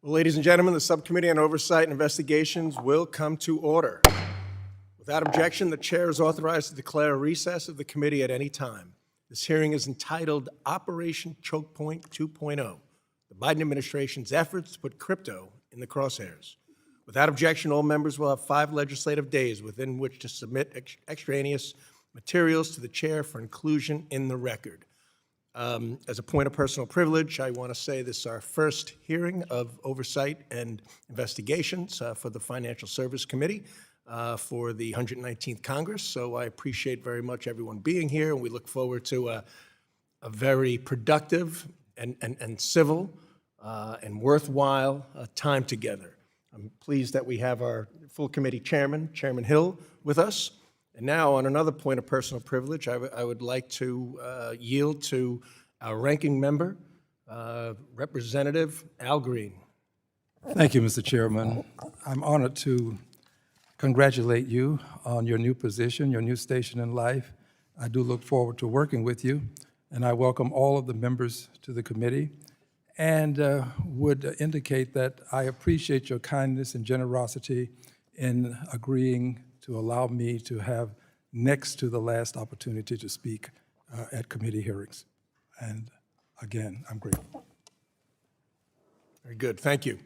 Well, ladies and gentlemen, the Subcommittee on Oversight and Investigations will come to order. Without objection, the chair is authorized to declare a recess of the committee at any time. This hearing is entitled Operation Choke Point 2.0, the Biden administration's efforts to put crypto in the crosshairs. Without objection, all members will have 5 legislative days within which to submit extraneous materials to the chair for inclusion in the record. As a point of personal privilege, I want to say this is our first hearing of oversight and investigations for the Financial Service Committee for the 119th Congress. So I appreciate very much everyone being here, and we look forward to a very productive and civil and worthwhile time together. I'm pleased that we have our full committee chairman, Chairman Hill, with us. And now, on another point of personal privilege, I would like to yield to our ranking member, Representative Al Green. Thank you, Mr. Chairman. I'm honored to congratulate you on your new position, your new station in life. I do look forward to working with you, and I welcome all of the members to the committee, and would indicate that I appreciate your kindness and generosity in agreeing to allow me to have next to the last opportunity to speak at committee hearings. And again, I'm grateful. Very good, thank you.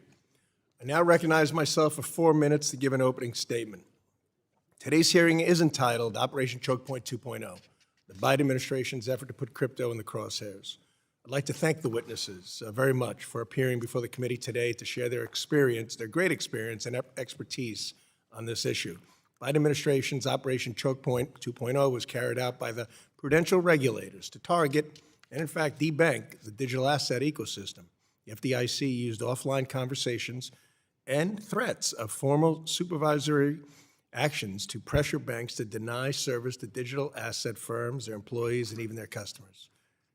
I now recognize myself for 4 minutes to give an opening statement. Today's hearing is entitled Operation Choke Point 2.0, the Biden administration's effort to put crypto in the crosshairs. I'd like to thank the witnesses very much for appearing before the committee today to share their experience, their great experience and expertise on this issue. Biden administration's Operation Choke Point 2.0 was carried out by the prudential regulators to target and, in fact, debank the digital asset ecosystem. The FDIC used offline conversations and threats of formal supervisory actions to pressure banks to deny service to digital asset firms, their employees, and even their customers.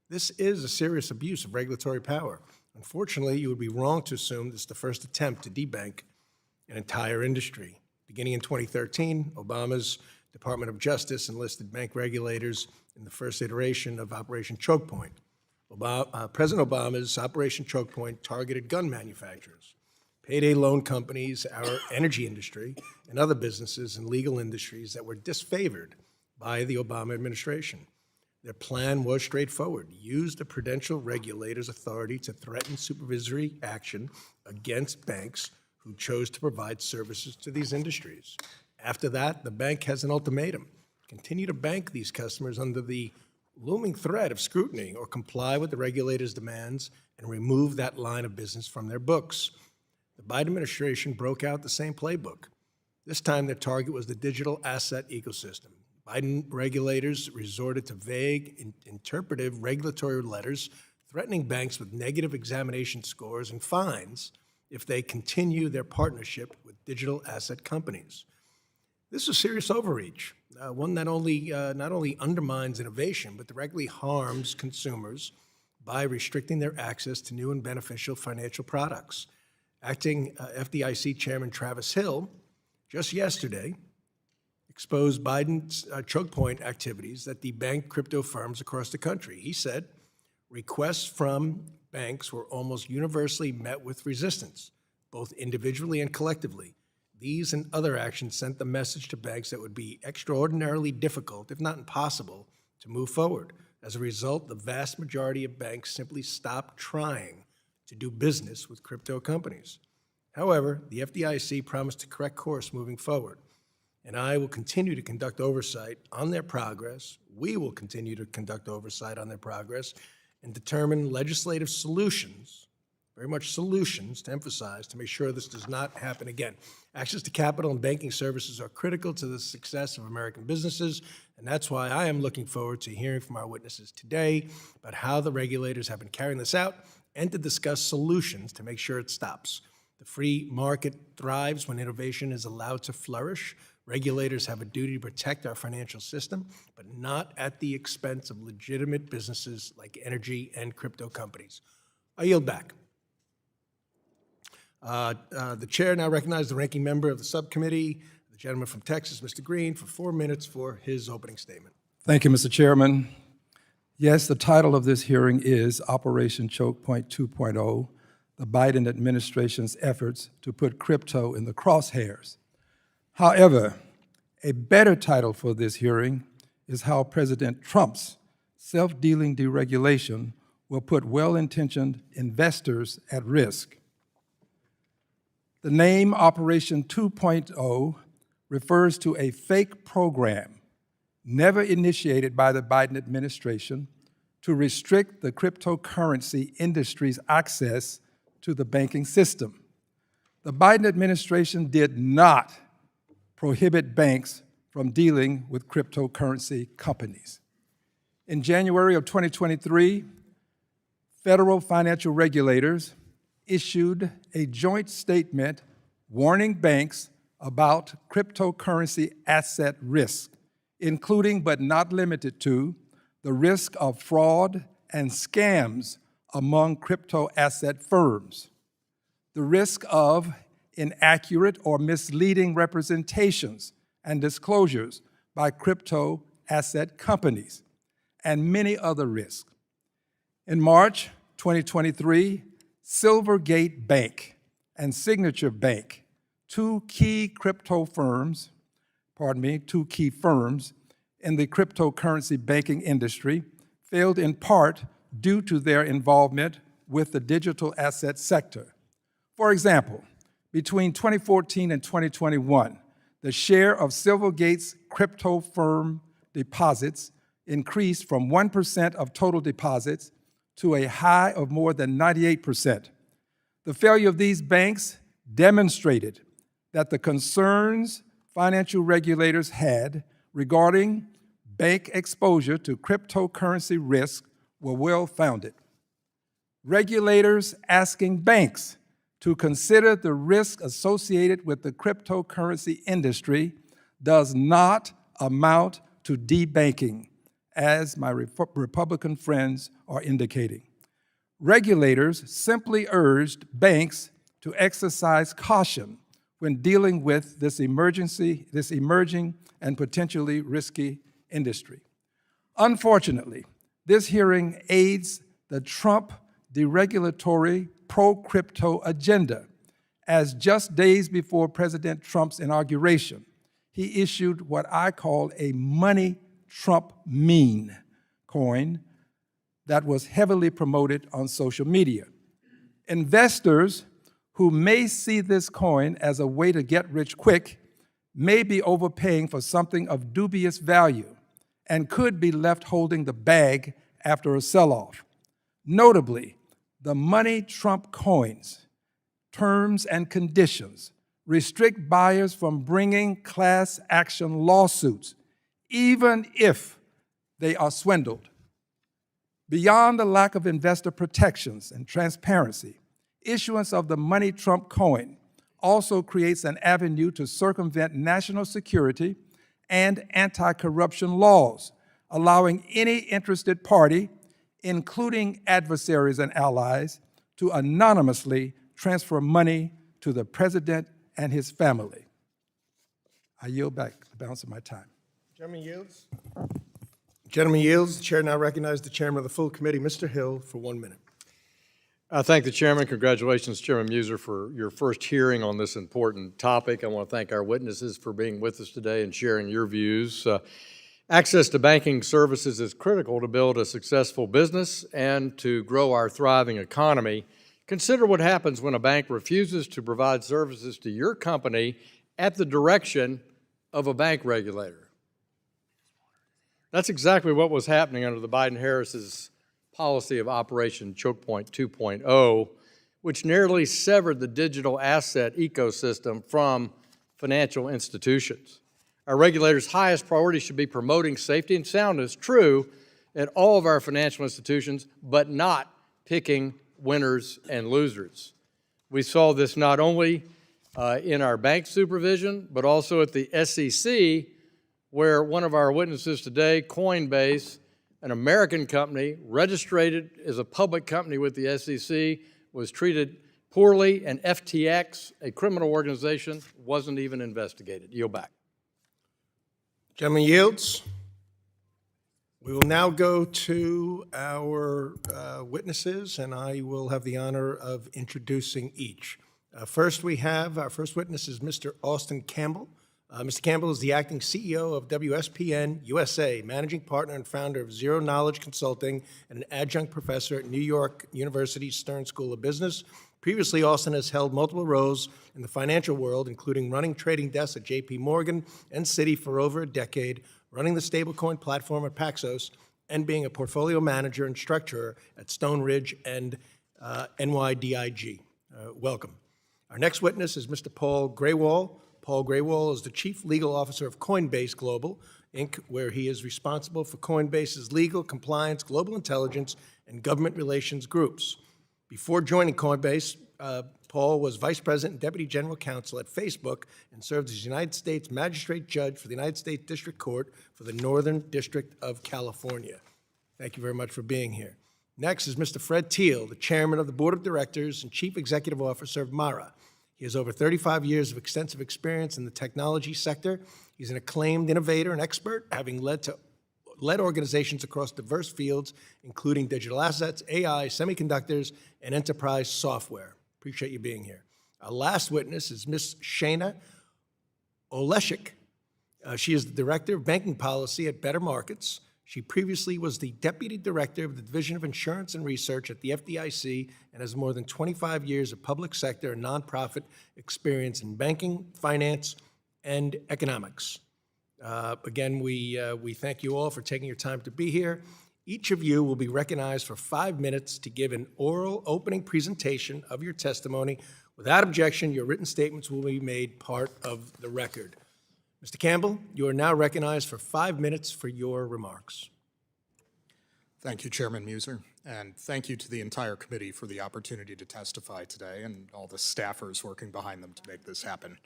This is a serious abuse of regulatory power. Unfortunately, you would be wrong to assume this is the first attempt to debank an entire industry. Beginning in 2013, Obama's Department of Justice enlisted bank regulators in the first iteration of Operation Choke Point. President Obama's Operation Choke Point targeted gun manufacturers, payday loan companies, our energy industry, and other businesses and legal industries that were disfavored by the Obama administration. Their plan was straightforward: use the prudential regulators' authority to threaten supervisory action against banks who chose to provide services to these industries. After that, the bank has an ultimatum: continue to bank these customers under the looming threat of scrutiny or comply with the regulators' demands and remove that line of business from their books. The Biden administration broke out the same playbook. This time, their target was the digital asset ecosystem. Biden regulators resorted to vague, interpretive regulatory letters threatening banks with negative examination scores and fines if they continue their partnership with digital asset companies. This is a serious overreach, one that not only undermines innovation, but directly harms consumers by restricting their access to new and beneficial financial products. Acting FDIC Chairman Travis Hill, just yesterday, exposed Biden's choke point activities that debank crypto firms across the country. He said requests from banks were almost universally met with resistance, both individually and collectively. These and other actions sent the message to banks that would be extraordinarily difficult, if not impossible, to move forward. As a result, the vast majority of banks simply stopped trying to do business with crypto companies. However, the FDIC promised to correct course moving forward, and I will continue to conduct oversight on their progress. We will continue to conduct oversight on their progress and determine legislative solutions, very much solutions to emphasize, to make sure this does not happen again. Access to capital and banking services are critical to the success of American businesses, and that's why I am looking forward to hearing from our witnesses today about how the regulators have been carrying this out and to discuss solutions to make sure it stops. The free market thrives when innovation is allowed to flourish. Regulators have a duty to protect our financial system, but not at the expense of legitimate businesses like energy and crypto companies. I yield back. The chair now recognizes the ranking member of the subcommittee, the gentleman from Texas, Mr. Green, for 4 minutes for his opening statement. Thank you, Mr. Chairman. Yes, the title of this hearing is Operation Choke Point 2.0, the Biden administration's efforts to put crypto in the crosshairs. However, a better title for this hearing is how President Trump's self-dealing deregulation will put well-intentioned investors at risk. The name Operation 2.0 refers to a fake program never initiated by the Biden administration to restrict the cryptocurrency industry's access to the banking system. The Biden administration did not prohibit banks from dealing with cryptocurrency companies. In January of 2023, federal financial regulators issued a joint statement warning banks about cryptocurrency asset risk, including but not limited to the risk of fraud and scams among crypto asset firms, the risk of inaccurate or misleading representations and disclosures by crypto asset companies, and many other risks. In March 2023, Silvergate Bank and Signature Bank, two key firms in the cryptocurrency banking industry, failed in part due to their involvement with the digital asset sector. For example, between 2014 and 2021, the share of Silvergate's crypto firm deposits increased from 1% of total deposits to a high of more than 98%. The failure of these banks demonstrated that the concerns financial regulators had regarding bank exposure to cryptocurrency risk were well-founded. Regulators asking banks to consider the risk associated with the cryptocurrency industry does not amount to debanking, as my Republican friends are indicating. Regulators simply urged banks to exercise caution when dealing with this emerging and potentially risky industry. Unfortunately, this hearing aids the Trump deregulatory pro-crypto agenda, as just days before President Trump's inauguration, he issued what I call a money Trump meme coin that was heavily promoted on social media. Investors who may see this coin as a way to get rich quick may be overpaying for something of dubious value and could be left holding the bag after a sell-off. Notably, the money Trump coins, terms and conditions restrict buyers from bringing class action lawsuits, even if they are swindled. Beyond the lack of investor protections and transparency, issuance of the money Trump coin also creates an avenue to circumvent national security and anti-corruption laws, allowing any interested party, including adversaries and allies, to anonymously transfer money to the president and his family. I yield back the balance of my time. Gentleman yields. Gentleman yields. The chair now recognizes the chairman of the full committee, Mr. Hill, for 1 minute. I thank the chairman. Congratulations, Chairman Muser, for your first hearing on this important topic. I want to thank our witnesses for being with us today and sharing your views. Access to banking services is critical to build a successful business and to grow our thriving economy. Consider what happens when a bank refuses to provide services to your company at the direction of a bank regulator. That's exactly what was happening under the Biden-Harris's policy of Operation Choke Point 2.0, which nearly severed the digital asset ecosystem from financial institutions. Our regulators' highest priority should be promoting safety and soundness, true, at all of our financial institutions, but not picking winners and losers. We saw this not only in our bank supervision, but also at the SEC, where one of our witnesses today, Coinbase, an American company registered as a public company with the SEC, was treated poorly, and FTX, a criminal organization, wasn't even investigated. Yield back. Gentleman yields. We will now go to our witnesses, and I will have the honor of introducing each. First, we have, our first witness is Mr. Austin Campbell. Mr. Campbell is the acting CEO of WSPN USA, managing partner and founder of Zero Knowledge Consulting, and an adjunct professor at New York University's Stern School of Business. Previously, Austin has held multiple roles in the financial world, including running trading desks at JP Morgan and Citi for over a decade, running the stablecoin platform at Paxos, and being a portfolio manager and structurer at Stone Ridge and NYDIG. Welcome. Our next witness is Mr. Paul Graywall. Paul Graywall is the Chief Legal Officer of Coinbase Global, Inc., where he is responsible for Coinbase's legal, compliance, global intelligence, and government relations groups. Before joining Coinbase, Paul was Vice President and Deputy General Counsel at Facebook and served as United States Magistrate Judge for the United States District Court for the Northern District of California. Thank you very much for being here. Next is Mr. Fred Thiel, the Chairman of the Board of Directors and Chief Executive Officer of Mara. He has over 35 years of extensive experience in the technology sector. He's an acclaimed innovator and expert, having led organizations across diverse fields, including digital assets, AI, semiconductors, and enterprise software. Appreciate you being here. Our last witness is Ms. Shana Oleshik. She is the Director of Banking Policy at Better Markets. She previously was the Deputy Director of the Division of Insurance and Research at the FDIC and has more than 25 years of public sector and nonprofit experience in banking, finance, and economics. Again, we thank you all for taking your time to be here. Each of you will be recognized for 5 minutes to give an oral opening presentation of your testimony. Without objection, your written statements will be made part of the record. Mr. Campbell, you are now recognized for 5 minutes for your remarks. Thank you, Chairman Muser, and thank you to the entire committee for the opportunity to testify today and all the staffers working behind them to make this happen.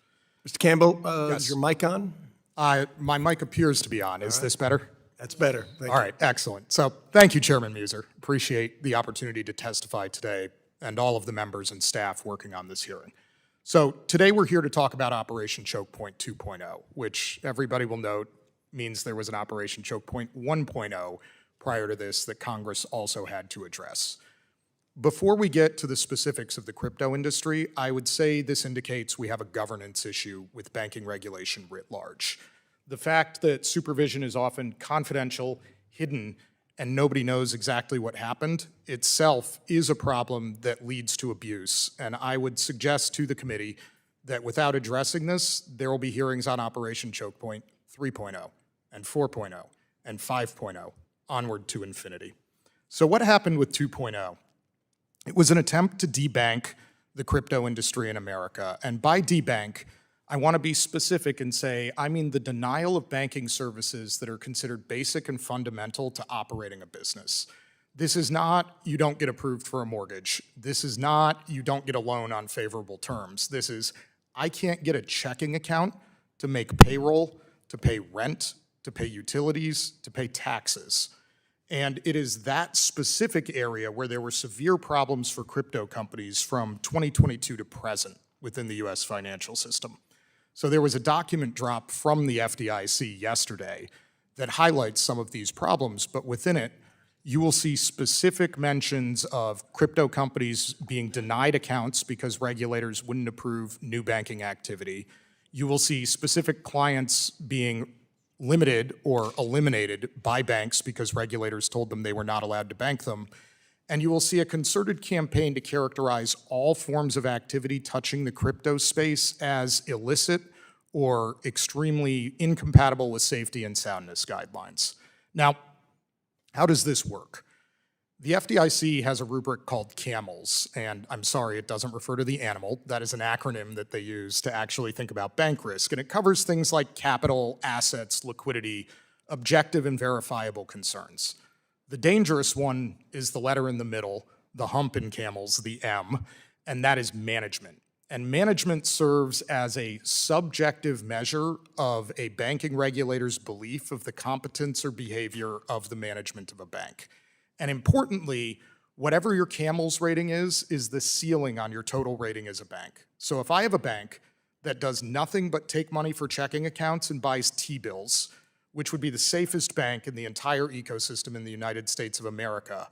Mr. Campbell, Yes. is your mic on? My mic appears to be on. Is this better? That's better. Thank All you. right, excellent. So thank you, Chairman Muser. Appreciate the opportunity to testify today and all of the members and staff working on this hearing. So today we're here to talk about Operation Choke Point 2.0, which everybody will note means there was an Operation Choke Point 1.0 prior to this that Congress also had to address. Before we get to the specifics of the crypto industry, I would say this indicates we have a governance issue with banking regulation writ large. The fact that supervision is often confidential, hidden, and nobody knows exactly what happened itself is a problem that leads to abuse. And I would suggest to the committee that without addressing this, there will be hearings on Operation Choke Point 3.0 and 4.0 and 5.0 onward to infinity. So what happened with 2.0? It was an attempt to debank the crypto industry in America. And by debank, I want to be specific and say, I mean the denial of banking services that are considered basic and fundamental to operating a business. This is not you don't get approved for a mortgage. This is not you don't get a loan on favorable terms. This is I can't get a checking account to make payroll, to pay rent, to pay utilities, to pay taxes. And it is that specific area where there were severe problems for crypto companies from 2022 to present within the US financial system. So there was a document drop from the FDIC yesterday that highlights some of these problems, but within it, you will see specific mentions of crypto companies being denied accounts because regulators wouldn't approve new banking activity. You will see specific clients being limited or eliminated by banks because regulators told them they were not allowed to bank them. And you will see a concerted campaign to characterize all forms of activity touching the crypto space as illicit or extremely incompatible with safety and soundness guidelines. Now, how does this work? The FDIC has a rubric called CAMELS, and I'm sorry, it doesn't refer to the animal. That is an acronym that they use to actually think about bank risk, and it covers things like capital, assets, liquidity, objective and verifiable concerns. The dangerous one is the letter in the middle, the hump in CAMELS, the M, and that is management. And management serves as a subjective measure of a banking regulator's belief of the competence or behavior of the management of a bank. And importantly, whatever your CAMELS rating is the ceiling on your total rating as a bank. So if I have a bank that does nothing but take money for checking accounts and buys T-bills, which would be the safest bank in the entire ecosystem in the United States of America,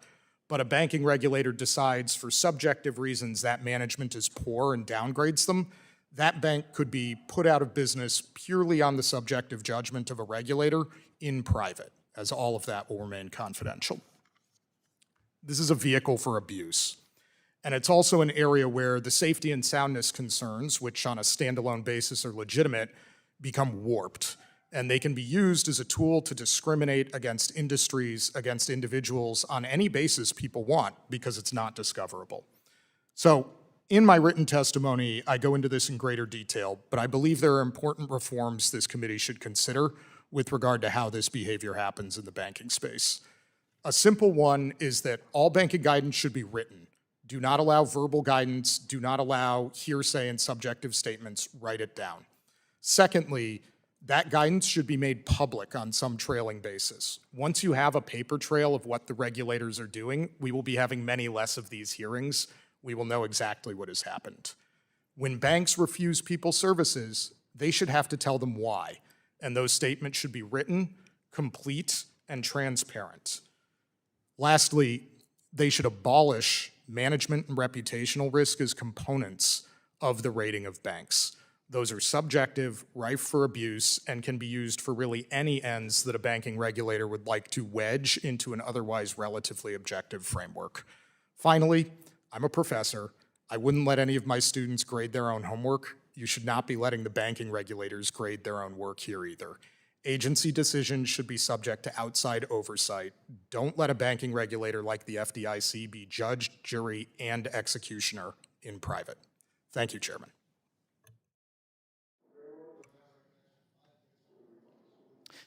but a banking regulator decides for subjective reasons that management is poor and downgrades them, that bank could be put out of business purely on the subjective judgment of a regulator in private, as all of that will remain confidential. This is a vehicle for abuse. And it's also an area where the safety and soundness concerns, which on a standalone basis are legitimate, become warped. And they can be used as a tool to discriminate against industries, against individuals on any basis people want, because it's not discoverable. So in my written testimony, I go into this in greater detail, but I believe there are important reforms this committee should consider with regard to how this behavior happens in the banking space. A simple one is that all banking guidance should be written. Do not allow verbal guidance, do not allow hearsay and subjective statements, write it down. Secondly, that guidance should be made public on some trailing basis. Once you have a paper trail of what the regulators are doing, we will be having many less of these hearings. We will know exactly what has happened. When banks refuse people services, they should have to tell them why, and those statements should be written, complete, and transparent. Lastly, they should abolish management and reputational risk as components of the rating of banks. Those are subjective, rife for abuse, and can be used for really any ends that a banking regulator would like to wedge into an otherwise relatively objective framework. Finally, I'm a professor. I wouldn't let any of my students grade their own homework. You should not be letting the banking regulators grade their own work here either. Agency decisions should be subject to outside oversight. Don't let a banking regulator like the FDIC be judge, jury, and executioner in private. Thank you, Chairman.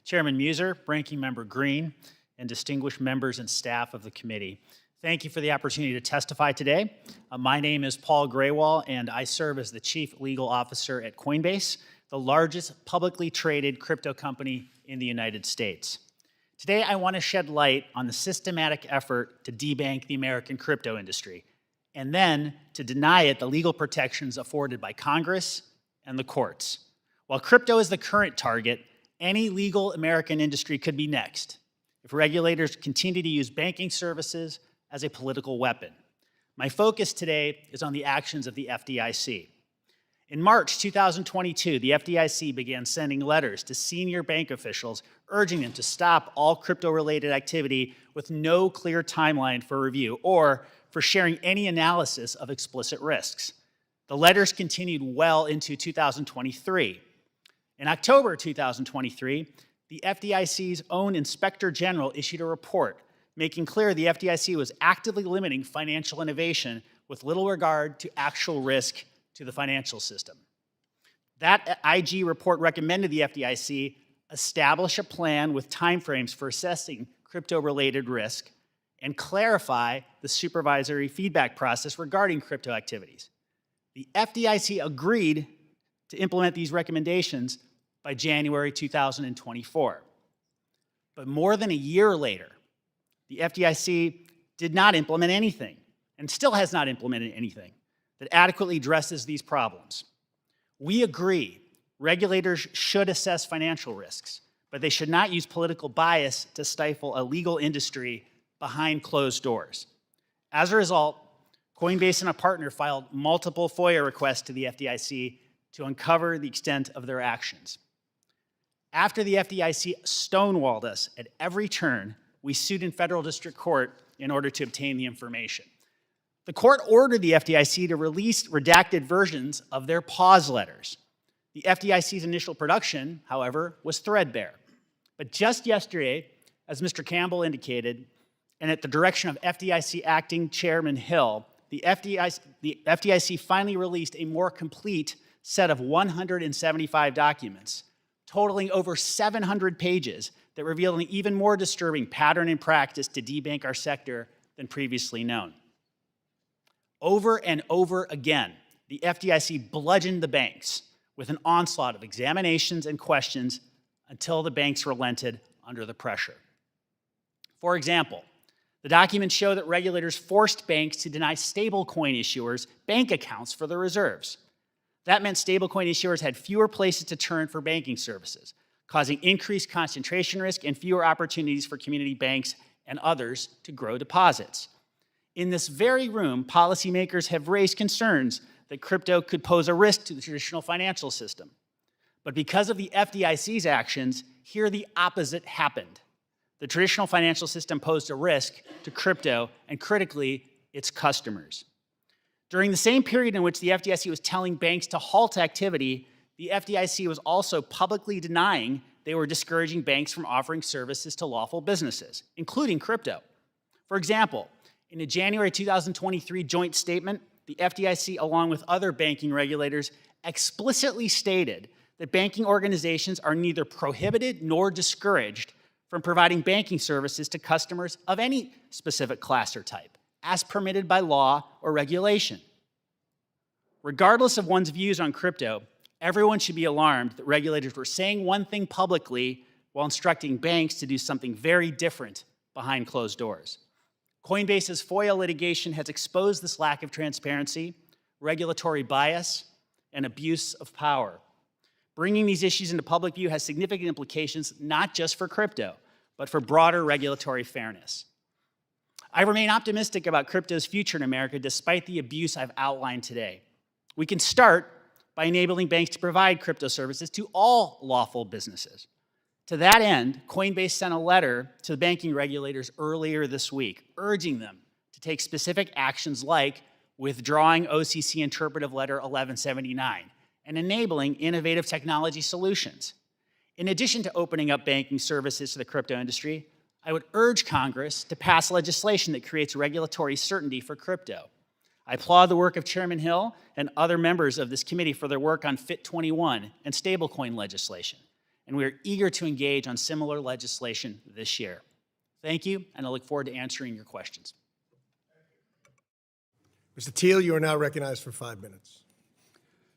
Chairman Muser, Ranking Member Green, and distinguished members and staff of the committee. Thank you for the opportunity to testify today. My name is Paul Graywall, and I serve as the Chief Legal Officer at Coinbase, the largest publicly traded crypto company in the United States. Today, I want to shed light on the systematic effort to debank the American crypto industry, and then to deny it the legal protections afforded by Congress and the courts. While crypto is the current target, any legal American industry could be next if regulators continue to use banking services as a political weapon. My focus today is on the actions of the FDIC. In March 2022, the FDIC began sending letters to senior bank officials urging them to stop all crypto-related activity with no clear timeline for review or for sharing any analysis of explicit risks. The letters continued well into 2023. In October 2023, the FDIC's own Inspector General issued a report making clear the FDIC was actively limiting financial innovation with little regard to actual risk to the financial system. That IG report recommended the FDIC establish a plan with timeframes for assessing crypto-related risk and clarify the supervisory feedback process regarding crypto activities. The FDIC agreed to implement these recommendations by January 2024. But more than a year later, the FDIC did not implement anything and still has not implemented anything that adequately addresses these problems. We agree regulators should assess financial risks, but they should not use political bias to stifle a legal industry behind closed doors. As a result, Coinbase and a partner filed multiple FOIA requests to the FDIC to uncover the extent of their actions. After the FDIC stonewalled us at every turn, we sued in federal district court in order to obtain the information. The court ordered the FDIC to release redacted versions of their pause letters. The FDIC's initial production, however, was threadbare. But just yesterday, as Mr. Campbell indicated, and at the direction of FDIC Acting Chairman Hill, the FDIC finally released a more complete set of 175 documents, totaling over 700 pages that reveal an even more disturbing pattern and practice to debank our sector than previously known. Over and over again, the FDIC bludgeoned the banks with an onslaught of examinations and questions until the banks relented under the pressure. For example, the documents show that regulators forced banks to deny stablecoin issuers bank accounts for their reserves. That meant stablecoin issuers had fewer places to turn for banking services, causing increased concentration risk and fewer opportunities for community banks and others to grow deposits. In this very room, policymakers have raised concerns that crypto could pose a risk to the traditional financial system. But because of the FDIC's actions, here the opposite happened. The traditional financial system posed a risk to crypto and, critically, its customers. During the same period in which the FDIC was telling banks to halt activity, the FDIC was also publicly denying they were discouraging banks from offering services to lawful businesses, including crypto. For example, in a January 2023 joint statement, the FDIC, along with other banking regulators, explicitly stated that banking organizations are neither prohibited nor discouraged from providing banking services to customers of any specific class or type, as permitted by law or regulation. Regardless of one's views on crypto, everyone should be alarmed that regulators were saying one thing publicly while instructing banks to do something very different behind closed doors. Coinbase's FOIA litigation has exposed this lack of transparency, regulatory bias, and abuse of power. Bringing these issues into public view has significant implications not just for crypto, but for broader regulatory fairness. I remain optimistic about crypto's future in America despite the abuse I've outlined today. We can start by enabling banks to provide crypto services to all lawful businesses. To that end, Coinbase sent a letter to the banking regulators earlier this week, urging them to take specific actions like withdrawing OCC Interpretive Letter 1179 and enabling innovative technology solutions. In addition to opening up banking services to the crypto industry, I would urge Congress to pass legislation that creates regulatory certainty for crypto. I applaud the work of Chairman Hill and other members of this committee for their work on FIT 21 and stablecoin legislation, and we are eager to engage on similar legislation this year. Thank you, and I look forward to answering your questions. Mr. Teal, you are now recognized for 5 minutes.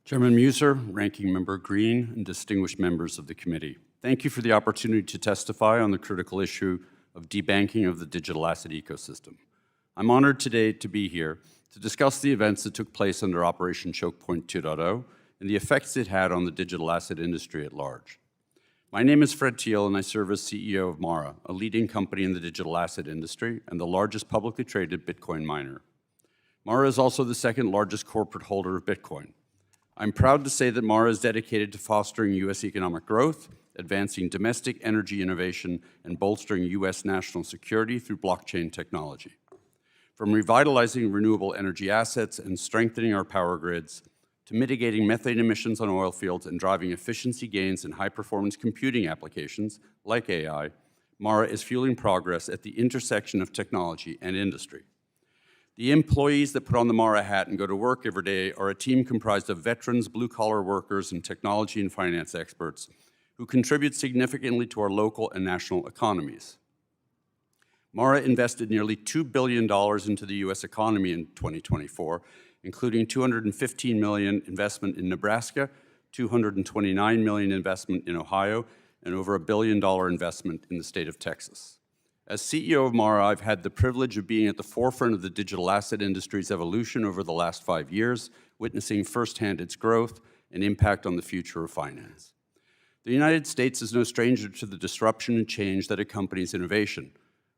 Chairman Muser, Ranking Member Green, and distinguished members of the committee, thank you for the opportunity to testify on the critical issue of debanking of the digital asset ecosystem. I'm honored today to be here to discuss the events that took place under Operation Choke Point 2.0 and the effects it had on the digital asset industry at large. My name is Fred Teal, and I serve as CEO of Mara, a leading company in the digital asset industry and the largest publicly traded Bitcoin miner. Mara is also the second largest corporate holder of Bitcoin. I'm proud to say that Mara is dedicated to fostering U.S. economic growth, advancing domestic energy innovation, and bolstering U.S. national security through blockchain technology. From revitalizing renewable energy assets and strengthening our power grids, to mitigating methane emissions on oil fields and driving efficiency gains in high-performance computing applications like AI, Mara is fueling progress at the intersection of technology and industry. The employees that put on the Mara hat and go to work every day are a team comprised of veterans, blue-collar workers, and technology and finance experts who contribute significantly to our local and national economies. Mara invested nearly $2 billion into the U.S. economy in 2024, including $215 million investment in Nebraska, $229 million investment in Ohio, and over $1 billion investment in the state of Texas. As CEO of Mara, I've had the privilege of being at the forefront of the digital asset industry's evolution over the last 5 years, witnessing firsthand its growth and impact on the future of finance. The United States is no stranger to the disruption and change that accompanies innovation.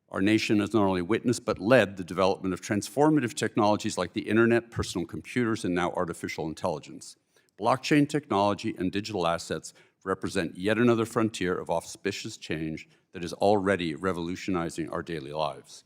Our nation has not only witnessed but led the development of transformative technologies like the internet, personal computers, and now artificial intelligence. Blockchain technology and digital assets represent yet another frontier of auspicious change that is already revolutionizing our daily lives.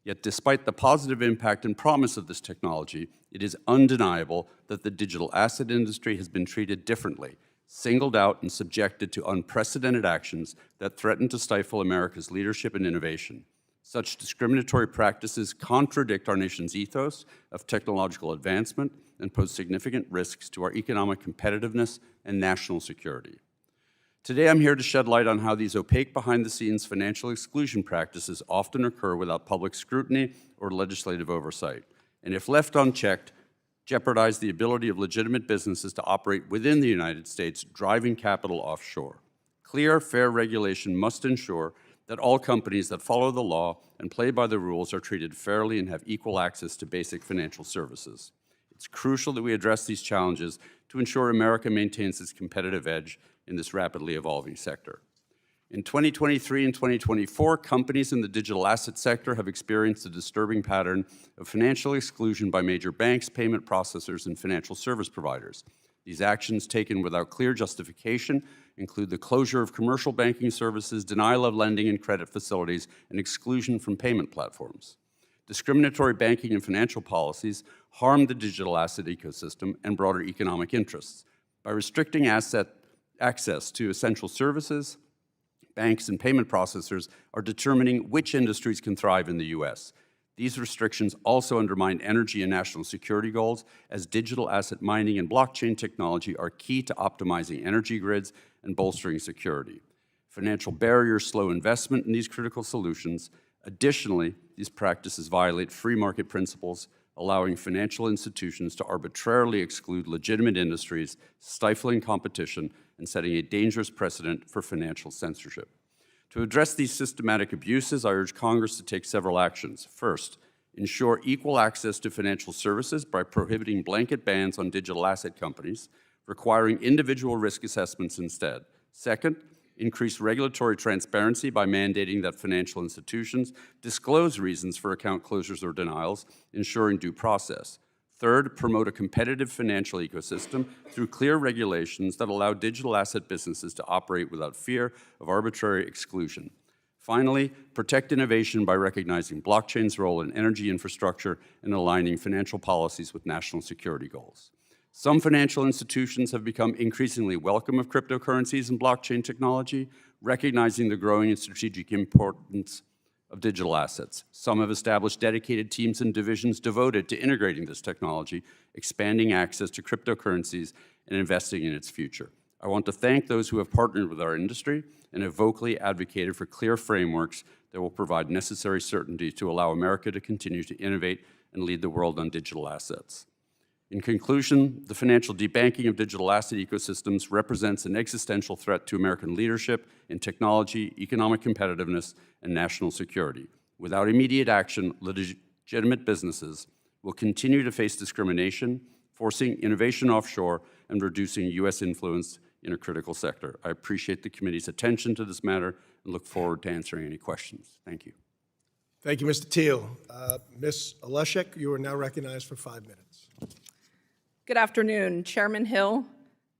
Yet despite the positive impact and promise of this technology, it is undeniable that the digital asset industry has been treated differently, singled out and subjected to unprecedented actions that threaten to stifle America's leadership and innovation. Such discriminatory practices contradict our nation's ethos of technological advancement and pose significant risks to our economic competitiveness and national security. Today, I'm here to shed light on how these opaque behind-the-scenes financial exclusion practices often occur without public scrutiny or legislative oversight, and if left unchecked, jeopardize the ability of legitimate businesses to operate within the United States, driving capital offshore. Clear, fair regulation must ensure that all companies that follow the law and play by the rules are treated fairly and have equal access to basic financial services. It's crucial that we address these challenges to ensure America maintains its competitive edge in this rapidly evolving sector. In 2023 and 2024, companies in the digital asset sector have experienced a disturbing pattern of financial exclusion by major banks, payment processors, and financial service providers. These actions, taken without clear justification, include the closure of commercial banking services, denial of lending and credit facilities, and exclusion from payment platforms. Discriminatory banking and financial policies harm the digital asset ecosystem and broader economic interests. By restricting access to essential services, banks and payment processors are determining which industries can thrive in the U.S. These restrictions also undermine energy and national security goals, as digital asset mining and blockchain technology are key to optimizing energy grids and bolstering security. Financial barriers slow investment in these critical solutions. Additionally, these practices violate free market principles, allowing financial institutions to arbitrarily exclude legitimate industries, stifling competition, and setting a dangerous precedent for financial censorship. To address these systematic abuses, I urge Congress to take several actions. First, ensure equal access to financial services by prohibiting blanket bans on digital asset companies, requiring individual risk assessments instead. Second, increase regulatory transparency by mandating that financial institutions disclose reasons for account closures or denials, ensuring due process. Third, promote a competitive financial ecosystem through clear regulations that allow digital asset businesses to operate without fear of arbitrary exclusion. Finally, protect innovation by recognizing blockchain's role in energy infrastructure and aligning financial policies with national security goals. Some financial institutions have become increasingly welcome of cryptocurrencies and blockchain technology, recognizing the growing and strategic importance of digital assets. Some have established dedicated teams and divisions devoted to integrating this technology, expanding access to cryptocurrencies, and investing in its future. I want to thank those who have partnered with our industry and have vocally advocated for clear frameworks that will provide necessary certainty to allow America to continue to innovate and lead the world on digital assets. In conclusion, the financial debanking of digital asset ecosystems represents an existential threat to American leadership in technology, economic competitiveness, and national security. Without immediate action, legitimate businesses will continue to face discrimination, forcing innovation offshore and reducing U.S. influence in a critical sector. I appreciate the committee's attention to this matter and look forward to answering any questions. Thank you. Thank you, Mr. Teal. Ms. Oleszek, you are now recognized for 5 minutes. Good afternoon, Chairman Hill,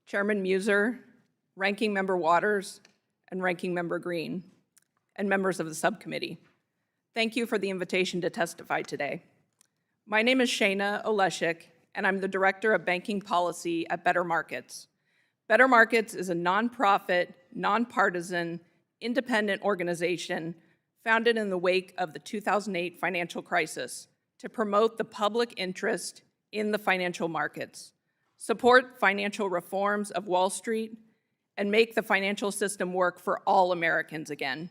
Chairman Muser, Ranking Member Waters, and Ranking Member Green, and members of the subcommittee. Thank you for the invitation to testify today. My name is Shana Oleszek, and I'm the Director of Banking Policy at Better Markets. Better Markets is a nonprofit, nonpartisan, independent organization founded in the wake of the 2008 financial crisis to promote the public interest in the financial markets, support financial reforms of Wall Street, and make the financial system work for all Americans again.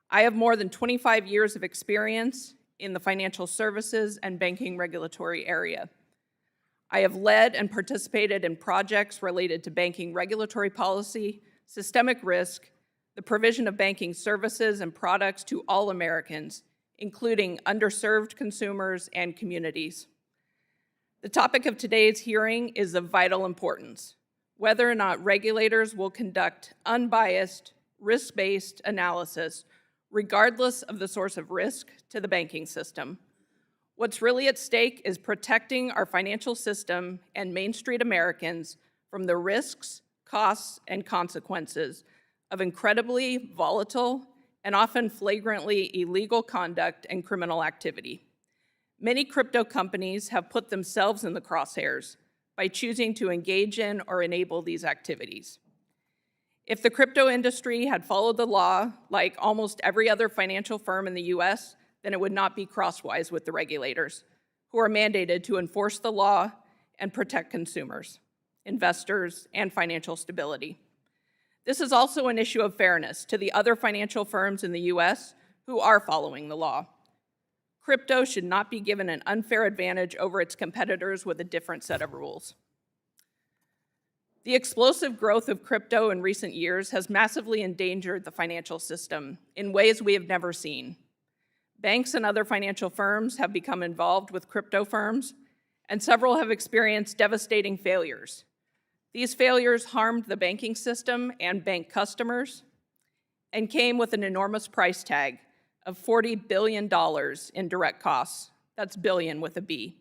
I have more than 25 years of experience in the financial services and banking regulatory area. I have led and participated in projects related to banking regulatory policy, systemic risk, the provision of banking services and products to all Americans, including underserved consumers and communities. The topic of today's hearing is of vital importance: whether or not regulators will conduct unbiased, risk-based analysis regardless of the source of risk to the banking system. What's really at stake is protecting our financial system and Main Street Americans from the risks, costs, and consequences of incredibly volatile and often flagrantly illegal conduct and criminal activity. Many crypto companies have put themselves in the crosshairs by choosing to engage in or enable these activities. If the crypto industry had followed the law like almost every other financial firm in the US, then it would not be crosswise with the regulators, who are mandated to enforce the law and protect consumers, investors, and financial stability. This is also an issue of fairness to the other financial firms in the US who are following the law. Crypto should not be given an unfair advantage over its competitors with a different set of rules. The explosive growth of crypto in recent years has massively endangered the financial system in ways we have never seen. Banks and other financial firms have become involved with crypto firms, and several have experienced devastating failures. These failures harmed the banking system and bank customers, and came with an enormous price tag of $40 billion in direct costs, that's billion with a B,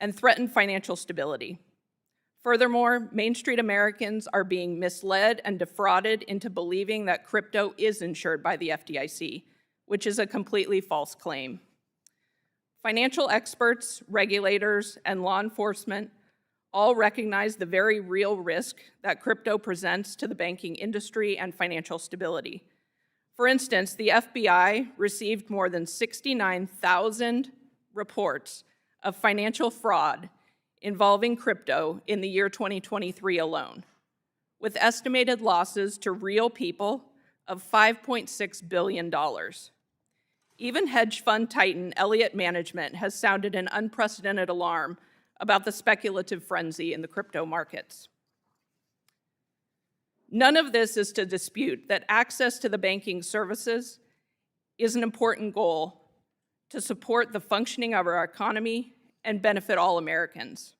and threatened financial stability. Furthermore, Main Street Americans are being misled and defrauded into believing that crypto is insured by the FDIC, which is a completely false claim. Financial experts, regulators, and law enforcement all recognize the very real risk that crypto presents to the banking industry and financial stability. For instance, the FBI received more than 69,000 reports of financial fraud involving crypto in the year 2023 alone, with estimated losses to real people of $5.6 billion. Even hedge fund titan Elliott Management has sounded an unprecedented alarm about the speculative frenzy in the crypto markets. None of this is to dispute that access to the banking services is an important goal to support the functioning of our economy and benefit all Americans.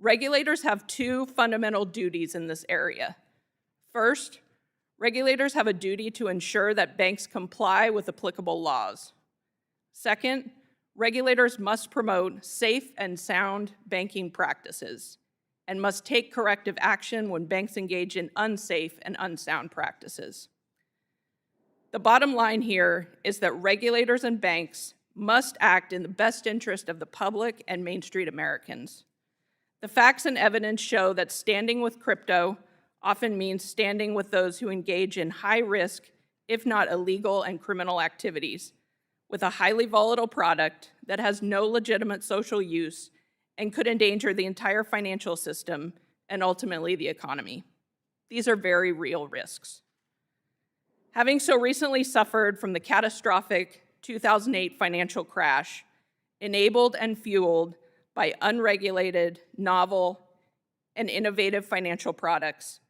Regulators have two fundamental duties in this area. First, regulators have a duty to ensure that banks comply with applicable laws. Second, regulators must promote safe and sound banking practices and must take corrective action when banks engage in unsafe and unsound practices. The bottom line here is that regulators and banks must act in the best interest of the public and Main Street Americans. The facts and evidence show that standing with crypto often means standing with those who engage in high-risk, if not illegal and criminal activities, with a highly volatile product that has no legitimate social use and could endanger the entire financial system and ultimately the economy. These are very real risks. Having so recently suffered from the catastrophic 2008 financial crash, enabled and fueled by unregulated, novel, and innovative financial products,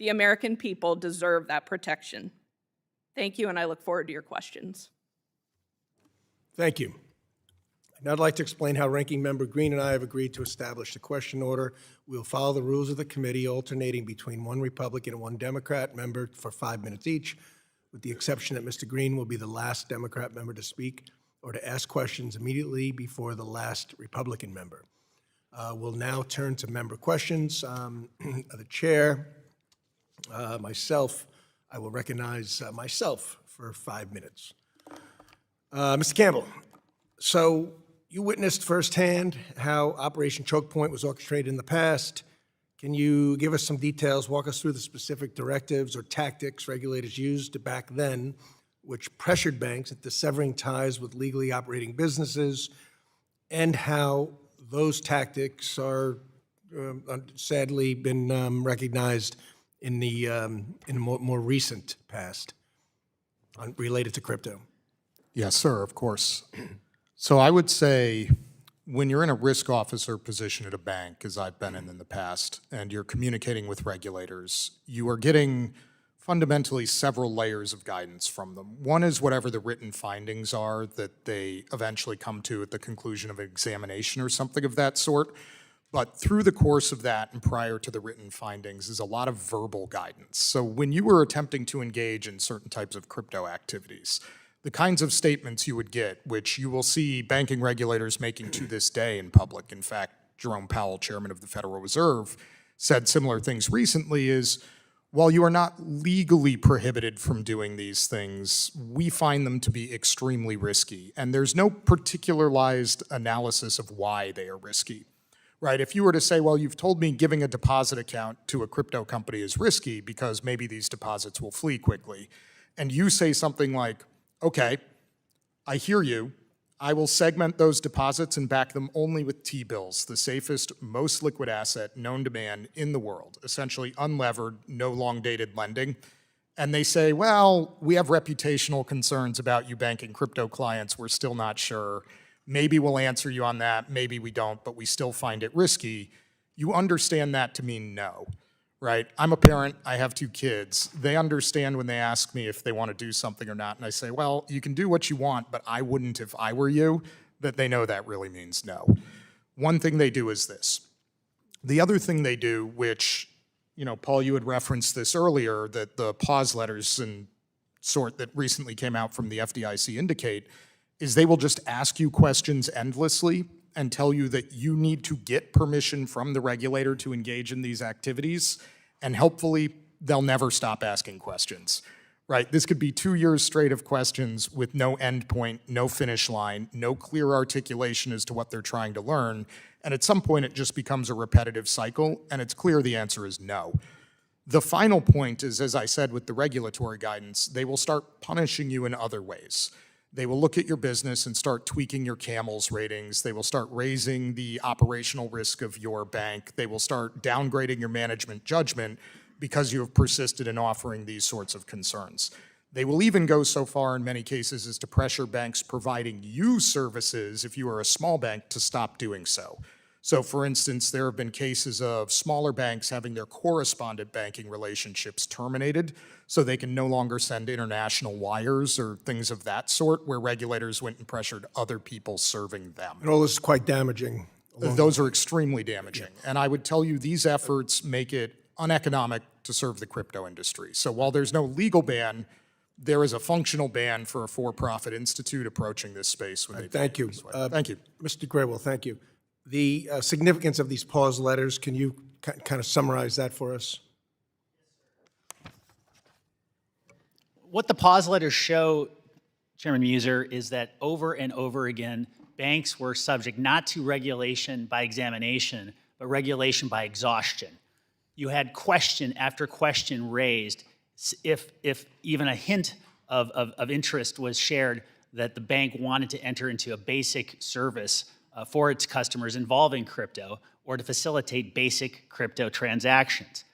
the American people deserve that protection. Thank you, and I look forward to your questions. Thank you. Now I'd like to explain how Ranking Member Green and I have agreed to establish the question order. We'll follow the rules of the committee, alternating between one Republican and one Democrat member for 5 minutes each, with the exception that Mr. Green will be the last Democrat member to speak or to ask questions immediately before the last Republican member. We'll now turn to member questions. The chair, myself, I will recognize myself for 5 minutes. Mr. Campbell, so you witnessed firsthand how Operation Choke Point was orchestrated in the past. Can you give us some details, walk us through the specific directives or tactics regulators used back then, which pressured banks into severing ties with legally operating businesses, and how those tactics are sadly been recognized in the more recent past related to crypto? Yes, sir, of course. So I would say when you're in a risk officer position at a bank, as I've been in the past, and you're communicating with regulators, you are getting fundamentally several layers of guidance from them. One is whatever the written findings are that they eventually come to at the conclusion of an examination or something of that sort. But through the course of that and prior to the written findings is a lot of verbal guidance. So when you were attempting to engage in certain types of crypto activities, the kinds of statements you would get, which you will see banking regulators making to this day in public. In fact, Jerome Powell, chairman of the Federal Reserve, said similar things recently, is while you are not legally prohibited from doing these things, we find them to be extremely risky. And there's no particularized analysis of why they are risky, right? If you were to say, well, you've told me giving a deposit account to a crypto company is risky because maybe these deposits will flee quickly, and you say something like, okay, I hear you. I will segment those deposits and back them only with T-bills, the safest, most liquid asset known to man in the world, essentially unlevered, no long-dated lending. And they say, well, we have reputational concerns about you banking crypto clients. We're still not sure. Maybe we'll answer you on that. Maybe we don't, but we still find it risky. You understand that to mean no. Right? I'm a parent, I have 2 kids. They understand when they ask me if they want to do something or not, and I say, well, you can do what you want, but I wouldn't if I were you, that they know that really means no. One thing they do is this. The other thing they do, which, Paul, you had referenced this earlier, that the pause letters and sort that recently came out from the FDIC indicate is they will just ask you questions endlessly and tell you that you need to get permission from the regulator to engage in these activities, and helpfully, they'll never stop asking questions, right? This could be 2 years straight of questions with no end point, no finish line, no clear articulation as to what they're trying to learn, and at some point it just becomes a repetitive cycle, and it's clear the answer is no. The final point is, as I said with the regulatory guidance, they will start punishing you in other ways. They will look at your business and start tweaking your CAMELS ratings. They will start raising the operational risk of your bank. They will start downgrading your management judgment because you have persisted in offering these sorts of concerns. They will even go so far in many cases as to pressure banks providing you services, if you are a small bank, to stop doing so. So for instance, there have been cases of smaller banks having their correspondent banking relationships terminated so they can no longer send international wires or things of that sort, where regulators went and pressured other people serving them. And all this is quite damaging. Those are extremely damaging. And I would tell you these efforts make it uneconomic to serve the crypto industry. So while there's no legal ban, there is a functional ban for a for-profit institute approaching this space. When they Thank you. Thank you. Mr. Graywell, thank you. The significance of these pause letters, can you kind of summarize that for us? What the pause letters show, Chairman Muser, is that over and over again, banks were subject not to regulation by examination, but regulation by exhaustion. You had question after question raised if even a hint of interest was shared that the bank wanted to enter into a basic service for its customers involving crypto or to facilitate basic crypto transactions.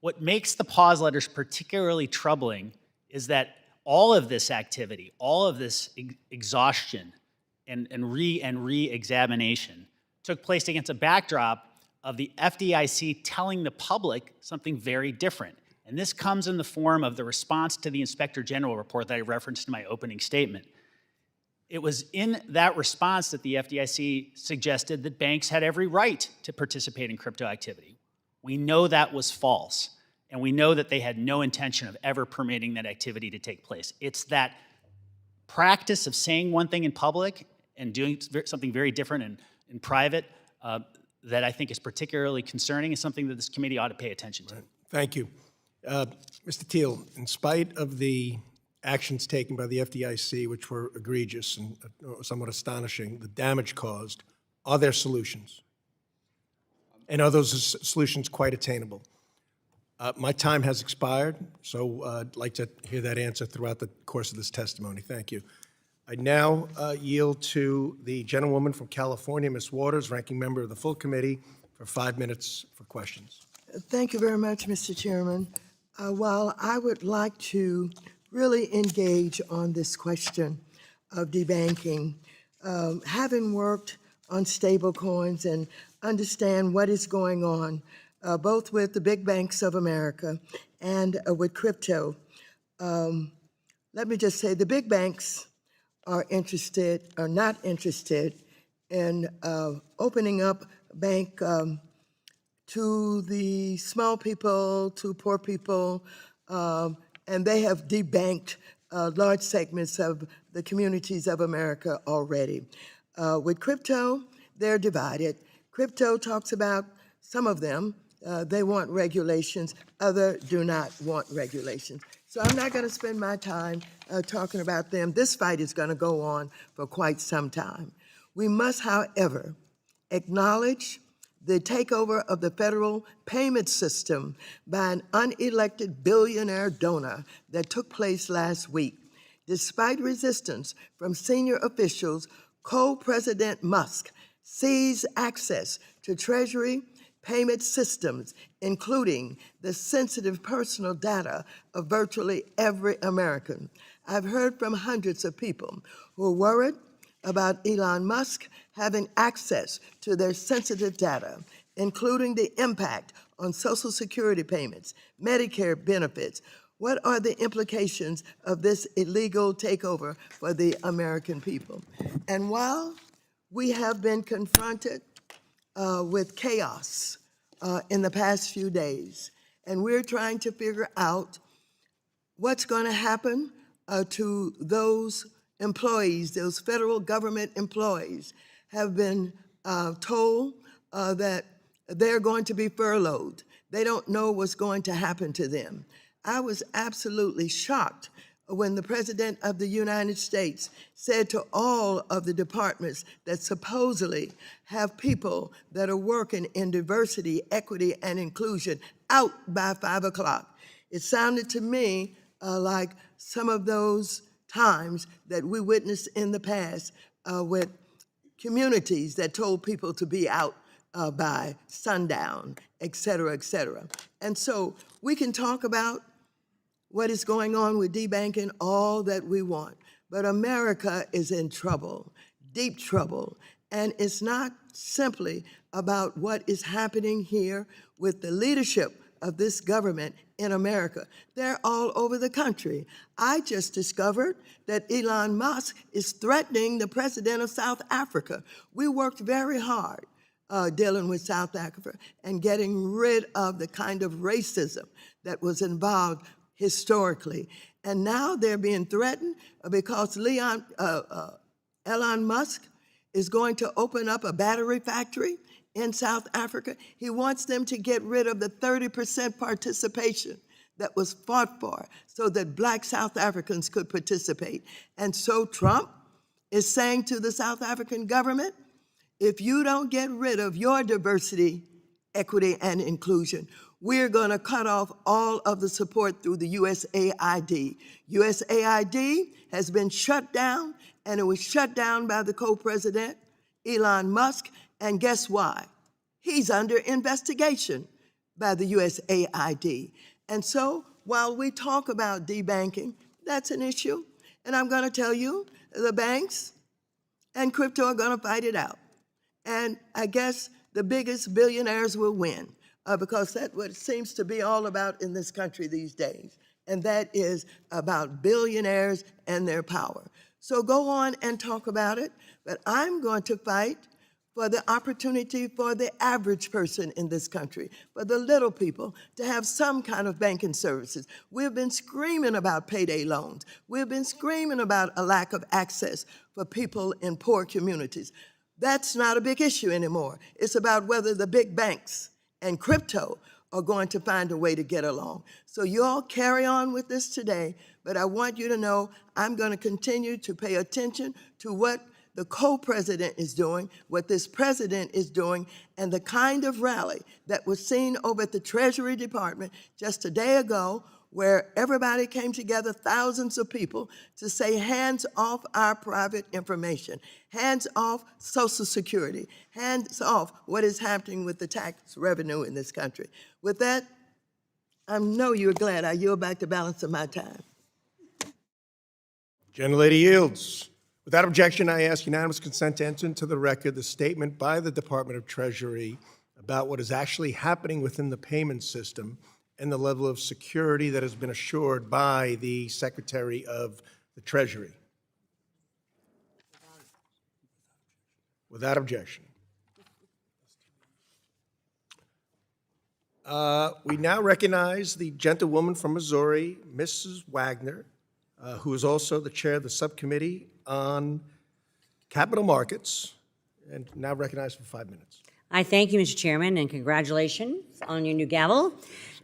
What makes the pause letters particularly troubling is that all of this activity, all of this exhaustion and re-examination took place against a backdrop of the FDIC telling the public something very different. And this comes in the form of the response to the Inspector General report that I referenced in my opening statement. It was in that response that the FDIC suggested that banks had every right to participate in crypto activity. We know that was false, and we know that they had no intention of ever permitting that activity to take place. It's that practice of saying one thing in public and doing something very different in private that I think is particularly concerning, is something that this committee ought to pay attention to. Thank you. Mr. Thiel, in spite of the actions taken by the FDIC, which were egregious and somewhat astonishing, the damage caused, are there solutions? And are those solutions quite attainable? My time has expired, so I'd like to hear that answer throughout the course of this testimony. Thank you. I now yield to the gentlewoman from California, Ms. Waters, ranking member of the full committee, for 5 minutes for questions. Thank you very much, Mr. Chairman. While I would like to really engage on this question of debanking, having worked on stable coins and understand what is going on, both with the big banks of America and with crypto, let me just say the big banks are not interested in opening up bank to the small people, to poor people, and they have debanked large segments of the communities of America already. With crypto, they're divided. Crypto talks about, some of them, they want regulations, others do not want regulations. So I'm not going to spend my time talking about them. This fight is going to go on for quite some time. We must, however, acknowledge the takeover of the federal payment system by an unelected billionaire donor that took place last week. Despite resistance from senior officials, co-President Musk seized access to Treasury payment systems, including the sensitive personal data of virtually every American. I've heard from hundreds of people who are worried about Elon Musk having access to their sensitive data, including the impact on Social Security payments, Medicare benefits. What are the implications of this illegal takeover for the American people? And while we have been confronted with chaos in the past few days, and we're trying to figure out what's going to happen to those employees, those federal government employees, have been told that they're going to be furloughed. They don't know what's going to happen to them. I was absolutely shocked when the President of the United States said to all of the departments that supposedly have people that are working in diversity, equity, and inclusion out by 5 o'clock. It sounded to me like some of those times that we witnessed in the past with communities that told people to be out by sundown, et cetera, et cetera. And so we can talk about what is going on with debanking all that we want, but America is in trouble, deep trouble, and it's not simply about what is happening here with the leadership of this government in America. They're all over the country. I just discovered that Elon Musk is threatening the president of South Africa. We worked very hard dealing with South Africa and getting rid of the kind of racism that was involved historically. And now they're being threatened because Elon Musk is going to open up a battery factory in South Africa. He wants them to get rid of the 30% participation that was fought for so that Black South Africans could participate. And so Trump is saying to the South African government, if you don't get rid of your diversity, equity, and inclusion, we're going to cut off all of the support through the USAID. USAID has been shut down, and it was shut down by the co-president, Elon Musk, and guess why? He's under investigation by the USAID. And so while we talk about debanking, that's an issue, and I'm going to tell you, the banks and crypto are going to fight it out. And I guess the biggest billionaires will win. Because that's what it seems to be all about in this country these days, and that is about billionaires and their power. So go on and talk about it, but I'm going to fight for the opportunity for the average person in this country, for the little people, to have some kind of banking services. We've been screaming about payday loans. We've been screaming about a lack of access for people in poor communities. That's not a big issue anymore. It's about whether the big banks and crypto are going to find a way to get along. So you all carry on with this today, but I want you to know I'm going to continue to pay attention to what the co-president is doing, what this president is doing, and the kind of rally that was seen over at the Treasury Department just a day ago, where everybody came together, thousands of people, to say hands off our private information, hands off Social Security, hands off what is happening with the tax revenue in this country. With that, I know you're glad I yield back the balance of my time. Gentlelady yields. Without objection, I ask unanimous consent to enter into the record the statement by the Department of Treasury about what is actually happening within the payment system and the level of security that has been assured by the Secretary of the Treasury. Without objection. We now recognize the gentlewoman from Missouri, Mrs. Wagner, who is also the chair of the subcommittee on capital markets, and now recognized for 5 minutes. I thank you, Mr. Chairman, and congratulations on your new gavel.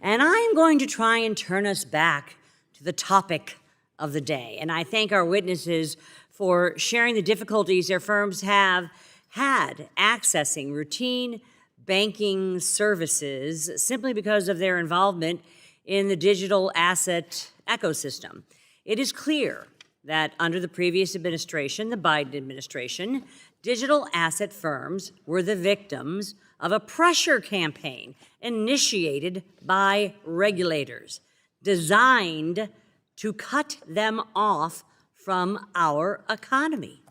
And I'm going to try and turn us back to the topic of the day. And I thank our witnesses for sharing the difficulties their firms have had accessing routine banking services simply because of their involvement in the digital asset ecosystem. It is clear that under the previous administration, the Biden administration, digital asset firms were the victims of a pressure campaign initiated by regulators designed to cut them off from our economy.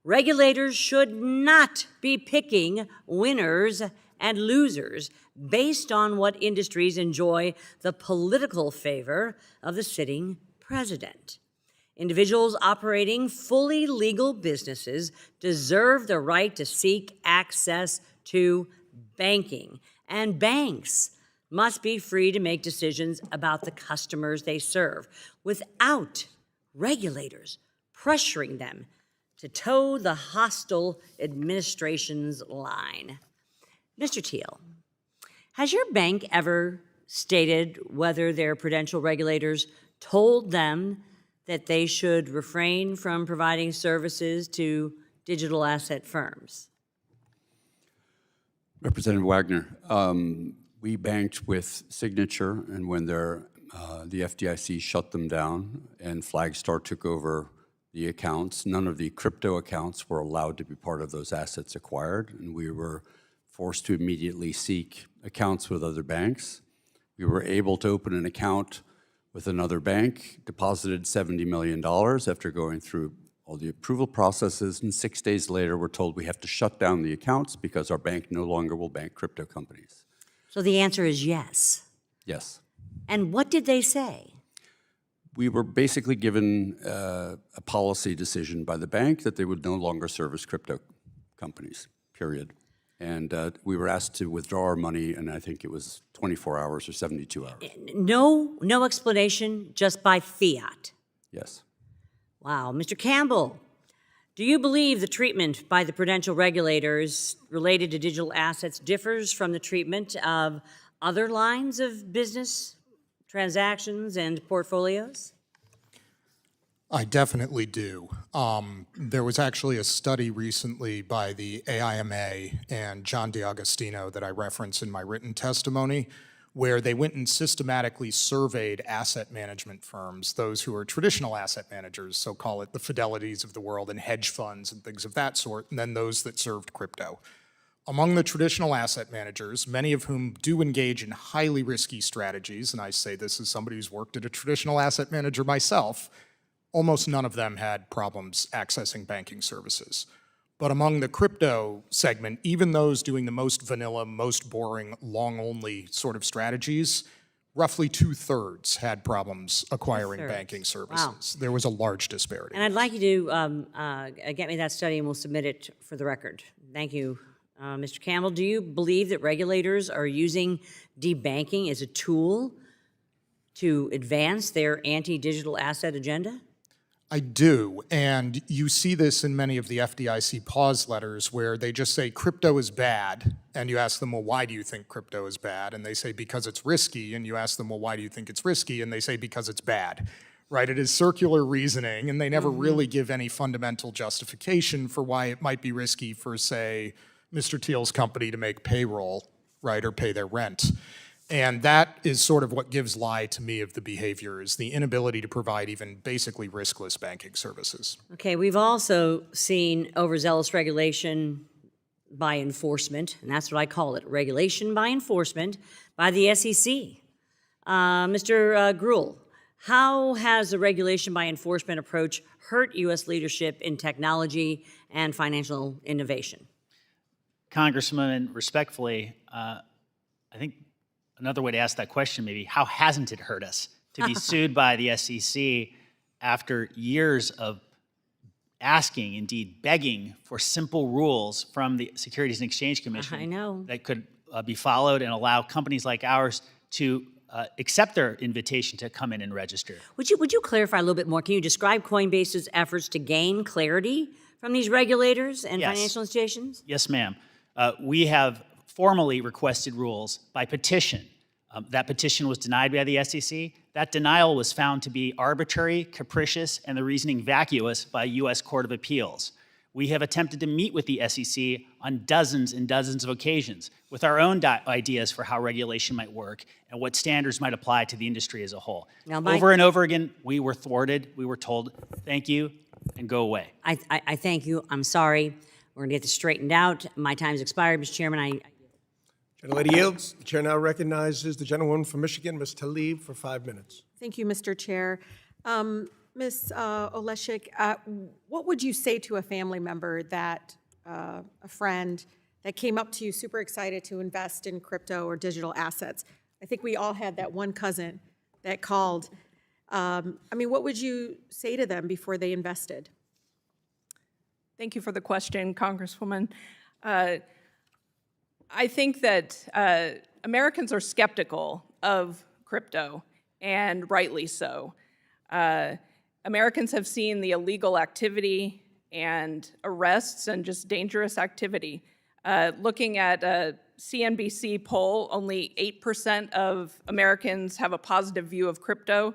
Regulators should not be picking winners and losers based on what industries enjoy the political favor of the sitting president. Individuals operating fully legal businesses deserve the right to seek access to banking, and banks must be free to make decisions about the customers they serve without regulators pressuring them to toe the hostile administration's line. Mr. Teal, has your bank ever stated whether their prudential regulators told them that they should refrain from providing services to digital asset firms? Representative Wagner, we banked with Signature, and when the FDIC shut them down and Flagstar took over the accounts, none of the crypto accounts were allowed to be part of those assets acquired, and we were forced to immediately seek accounts with other banks. We were able to open an account with another bank, deposited $70 million after going through all the approval processes, and 6 days later, we're told we have to shut down the accounts because our bank no longer will bank crypto companies. So the answer is yes. Yes. And what did they say? We were basically given a policy decision by the bank that they would no longer service crypto companies, period. And we were asked to withdraw our money, and I think it was 24 hours or 72 hours. No explanation, just by fiat. Yes. Wow. Mr. Campbell, do you believe the treatment by the prudential regulators related to digital assets differs from the treatment of other lines of business, transactions, and portfolios? I definitely do. There was actually a study recently by the AIMA and John DiAgostino that I reference in my written testimony, where they went and systematically surveyed asset management firms, those who are traditional asset managers, so call it the Fidelities of the world and hedge funds and things of that sort, and then those that served crypto. Among the traditional asset managers, many of whom do engage in highly risky strategies, and I say this as somebody who's worked at a traditional asset manager myself, almost none of them had problems accessing banking services. But among the crypto segment, even those doing the most vanilla, most boring, long-only sort of strategies, roughly 2/3 had problems acquiring 2/3. banking services. Wow. There was a large disparity. And I'd like you to get me that study and we'll submit it for the record. Thank you, Mr. Campbell. Do you believe that regulators are using debanking as a tool to advance their anti-digital asset agenda? I do, and you see this in many of the FDIC pause letters where they just say crypto is bad, and you ask them, well, why do you think crypto is bad? And they say, because it's risky, and you ask them, well, why do you think it's risky? And they say, because it's bad, right? It is circular reasoning, and they never really give any fundamental justification for why it might be risky for, say, Mr. Teal's company to make payroll, right, or pay their rent. And that is sort of what gives lie to me of the behavior, is the inability to provide even basically riskless banking services. Okay, we've also seen overzealous regulation by enforcement, and that's what I call it, regulation by enforcement by the SEC. Mr. Gruhl, how has the regulation by enforcement approach hurt U.S. leadership in technology and financial innovation? Congressman, respectfully, I think another way to ask that question maybe, how hasn't it hurt us to be sued by the SEC after years of asking, indeed begging, for simple rules from the Securities and Exchange Commission I know. that could be followed and allow companies like ours to accept their invitation to come in and register? Would you clarify a little bit more? Can you describe Coinbase's efforts to gain clarity from these regulators and Yes. financial institutions? Yes, ma'am. We have formally requested rules by petition. That petition was denied by the SEC. That denial was found to be arbitrary, capricious, and the reasoning vacuous by U.S. Court of Appeals. We have attempted to meet with the SEC on dozens and dozens of occasions with our own ideas for how regulation might work and what standards might apply to the industry as a whole. Now, over and over again, we were thwarted. We were told, thank you, and go away. I thank you. I'm sorry. We're going to get this straightened out. My time's expired, Mr. Chairman. Gentlelady yields. The chair now recognizes the gentlewoman from Michigan, Ms. Tlaib, for 5 minutes. Thank you, Mr. Chair. Ms. Oleshik, what would you say to a family member that, a friend, that came up to you super excited to invest in crypto or digital assets? I think we all had that one cousin that called. What would you say to them before they invested? Thank you for the question, Congresswoman. I think that Americans are skeptical of crypto, and rightly so. Americans have seen the illegal activity and arrests and just dangerous activity. Looking at a CNBC poll, only 8% of Americans have a positive view of crypto.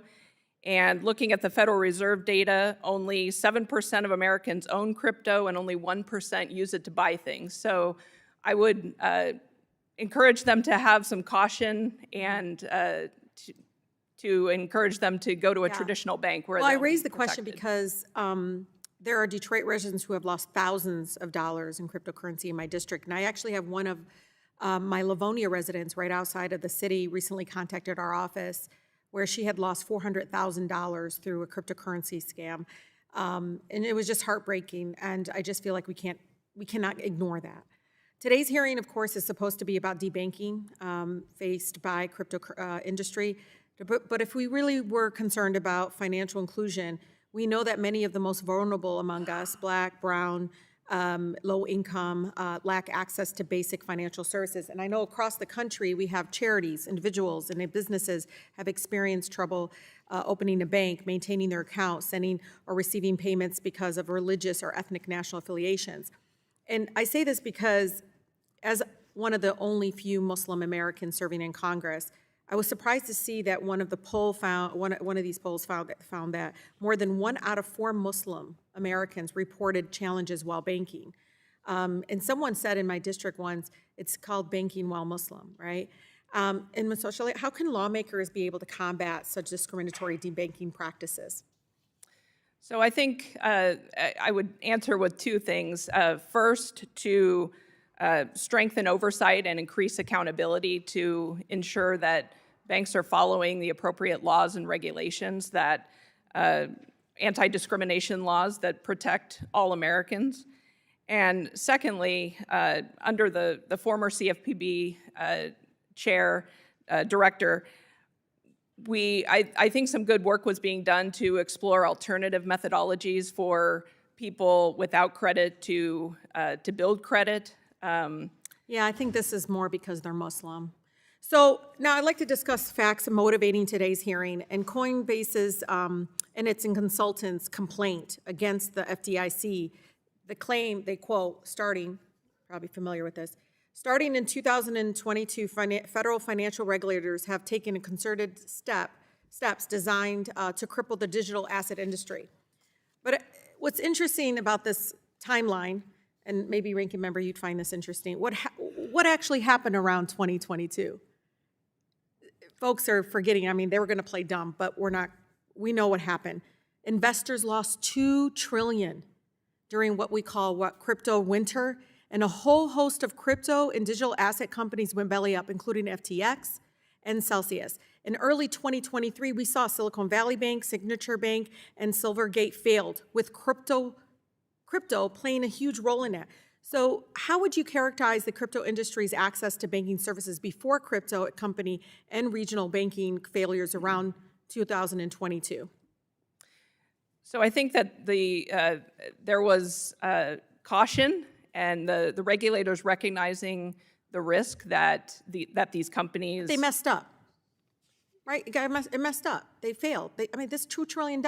And looking at the Federal Reserve data, only 7% of Americans own crypto and only 1% use it to buy things. So I would encourage them to have some caution and to encourage them to go to a traditional bank where Well, I they'll be raised the question protected. because there are Detroit residents who have lost thousands of dollars in cryptocurrency in my district. And I actually have one of my Livonia residents right outside of the city recently contacted our office where she had lost $400,000 through a cryptocurrency scam. And it was just heartbreaking. And I just feel like we cannot ignore that. Today's hearing, of course, is supposed to be about debanking faced by crypto industry. But if we really were concerned about financial inclusion, we know that many of the most vulnerable among us, Black, brown, low income, lack access to basic financial services. And I know across the country, we have charities, individuals, and businesses have experienced trouble opening a bank, maintaining their account, sending or receiving payments because of religious or ethnic national affiliations. And I say this because as one of the only few Muslim Americans serving in Congress, I was surprised to see that one of these polls found that more than 1 out of 4 Muslim Americans reported challenges while banking. And someone said in my district once, it's called banking while Muslim, right? And Ms. O'Shelley, how can lawmakers be able to combat such discriminatory debanking practices? So I think I would answer with 2 things. First, to strengthen oversight and increase accountability to ensure that banks are following the appropriate laws and regulations, that anti-discrimination laws that protect all Americans. And secondly, under the former CFPB chair, director, I think some good work was being done to explore alternative methodologies for people without credit to build credit. Yeah, I think this is more because they're Muslim. So now I'd like to discuss facts motivating today's hearing and Coinbase's and its consultants' complaint against the FDIC. The claim, they quote, probably familiar with this, starting in 2022, federal financial regulators have taken a concerted steps designed to cripple the digital asset industry. But what's interesting about this timeline, and maybe Ranking Member, you'd find this interesting, what actually happened around 2022? Folks are forgetting, I mean, they were gonna play dumb, but we know what happened. Investors lost $2 trillion during what we call crypto winter, and a whole host of crypto and digital asset companies went belly up, including FTX and Celsius. In early 2023, we saw Silicon Valley Bank, Signature Bank, and Silvergate failed, with crypto playing a huge role in that. So how would you characterize the crypto industry's access to banking services before crypto company and regional banking failures around 2022? So I think that there was caution and the regulators recognizing the risk that these companies... They messed up, right? It messed up. They failed. This $2 trillion.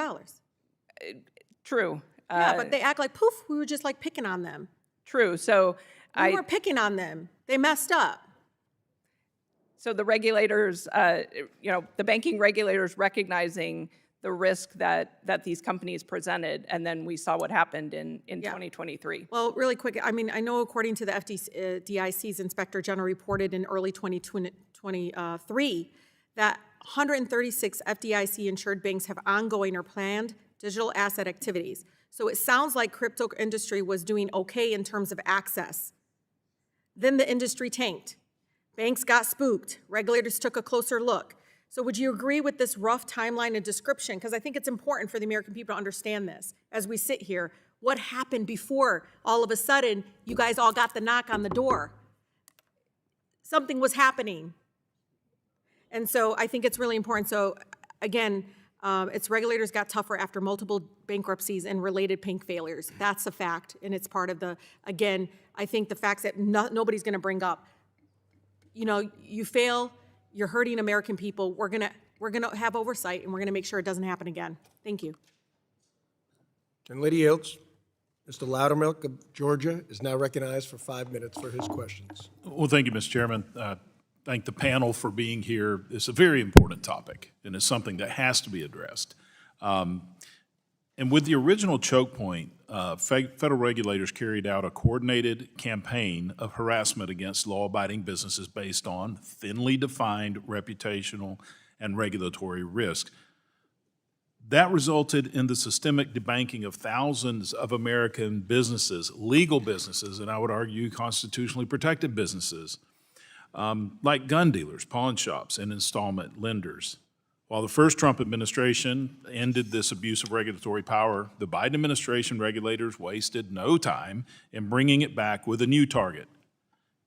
True. Yeah, but they act like, poof, we were just like picking on them. True. So we weren't picking on them. They messed up. So the regulators, the banking regulators recognizing the risk that these companies presented, and then we saw what happened in 2023. Well, really quick, I know according to the FDIC's Inspector General reported in early 2023 that 136 FDIC-insured banks have ongoing or planned digital asset activities. So it sounds like crypto industry was doing okay in terms of access. Then the industry tanked. Banks got spooked. Regulators took a closer look. So would you agree with this rough timeline and description? Because I think it's important for the American people to understand this as we sit here. What happened before all of a sudden you guys all got the knock on the door? Something was happening. And so I think it's really important. So again, its regulators got tougher after multiple bankruptcies and related bank failures. That's a fact, and it's part of the, again, I think the facts that nobody's gonna bring up. You fail, you're hurting American people. We're gonna have oversight, and we're gonna make sure it doesn't happen again. Thank you. Gentlelady yields. Mr. Loudermilk of Georgia is now recognized for 5 minutes for his questions. Well, thank you, Mr. Chairman. Thank the panel for being here. It's a very important topic, and it's something that has to be addressed. And with the original choke point, federal regulators carried out a coordinated campaign of harassment against law-abiding businesses based on thinly defined reputational and regulatory risks. That resulted in the systemic debanking of thousands of American businesses, legal businesses, and I would argue constitutionally protected businesses, like gun dealers, pawn shops, and installment lenders. While the first Trump administration ended this abuse of regulatory power, the Biden administration regulators wasted no time in bringing it back with a new target: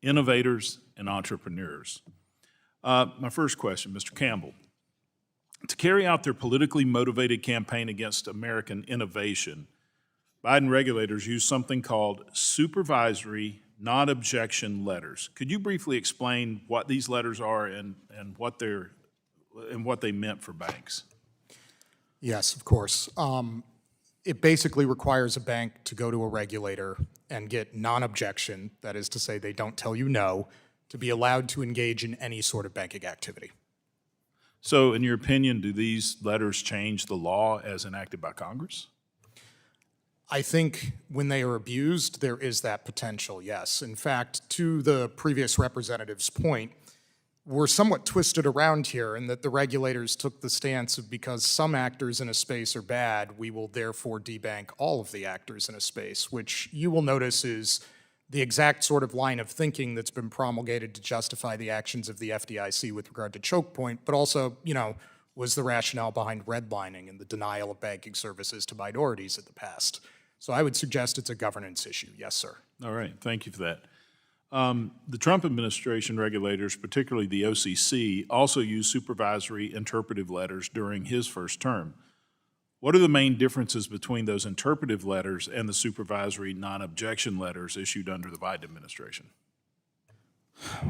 innovators and entrepreneurs. My first question, Mr. Campbell. To carry out their politically motivated campaign against American innovation, Biden regulators used something called supervisory non-objection letters. Could you briefly explain what these letters are and what they meant for banks? Yes, of course. It basically requires a bank to go to a regulator and get non-objection, that is to say they don't tell you no, to be allowed to engage in any sort of banking activity. So in your opinion, do these letters change the law as enacted by Congress? I think when they are abused, there is that potential, yes. In fact, to the previous representative's point, we're somewhat twisted around here in that the regulators took the stance of because some actors in a space are bad, we will therefore debank all of the actors in a space, which you will notice is the exact sort of line of thinking that's been promulgated to justify the actions of the FDIC with regard to choke point, but also, was the rationale behind redlining and the denial of banking services to minorities in the past. So I would suggest it's a governance issue. Yes, sir. All right, thank you for that. The Trump administration regulators, particularly the OCC, also used supervisory interpretive letters during his first term. What are the main differences between those interpretive letters and the supervisory non-objection letters issued under the Biden administration?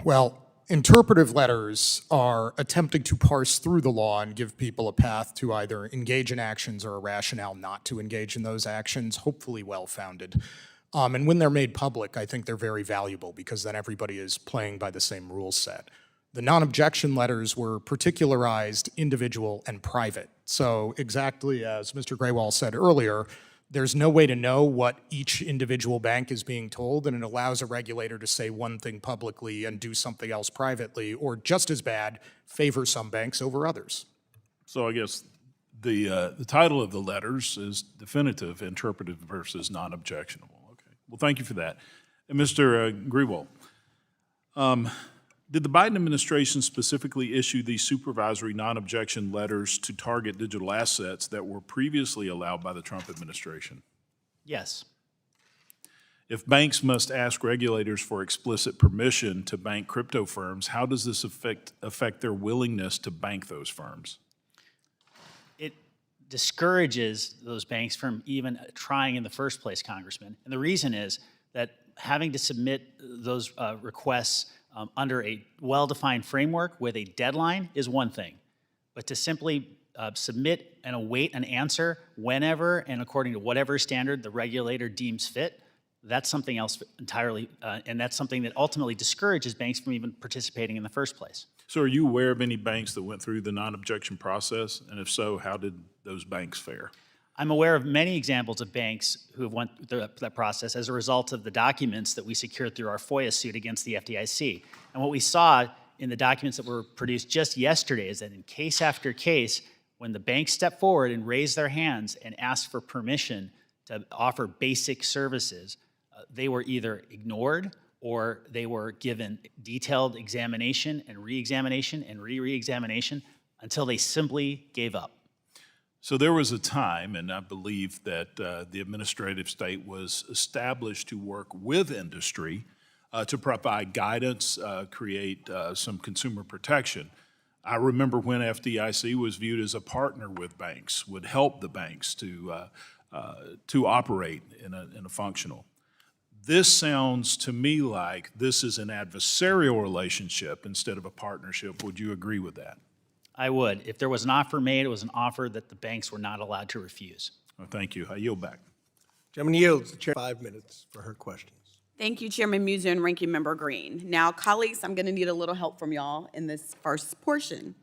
Well, interpretive letters are attempting to parse through the law and give people a path to either engage in actions or a rationale not to engage in those actions, hopefully well-founded. And when they're made public, I think they're very valuable because then everybody is playing by the same rule set. The non-objection letters were particularized, individual, and private. So exactly as Mr. Graywall said earlier, there's no way to know what each individual bank is being told, and it allows a regulator to say one thing publicly and do something else privately, or just as bad, favor some banks over others. So I guess the title of the letters is definitive, interpretive versus non-objectionable. Okay, well, thank you for that. And Mr. Grewal, did the Biden administration specifically issue these supervisory non-objection letters to target digital assets that were previously allowed by the Trump administration? Yes. If banks must ask regulators for explicit permission to bank crypto firms, how does this affect their willingness to bank those firms? It discourages those banks from even trying in the first place, Congressman. And the reason is that having to submit those requests under a well-defined framework with a deadline is one thing, but to simply submit and await an answer whenever and according to whatever standard the regulator deems fit, that's something else entirely, and that's something that ultimately discourages banks from even participating in the first place. So are you aware of any banks that went through the non-objection process? And if so, how did those banks fare? I'm aware of many examples of banks who have went through that process as a result of the documents that we secured through our FOIA suit against the FDIC. And what we saw in the documents that were produced just yesterday is that in case after case, when the banks stepped forward and raised their hands and asked for permission to offer basic services, they were either ignored or they were given detailed examination and re-examination and re-examination until they simply gave up. So there was a time, and I believe that the administrative state was established to work with industry to provide guidance, create some consumer protection. I remember when FDIC was viewed as a partner with banks, would help the banks to operate in a functional. This sounds to me like this is an adversarial relationship instead of a partnership. Would you agree with that? I would. If there was an offer made, it was an offer that the banks were not allowed to refuse. Well, thank you. I yield back. Chairman yields the chair 5 minutes for her questions. Thank you, Chairman Muser and Ranking Member Green. Now, colleagues, I'm going to need a little help from y'all in this first portion.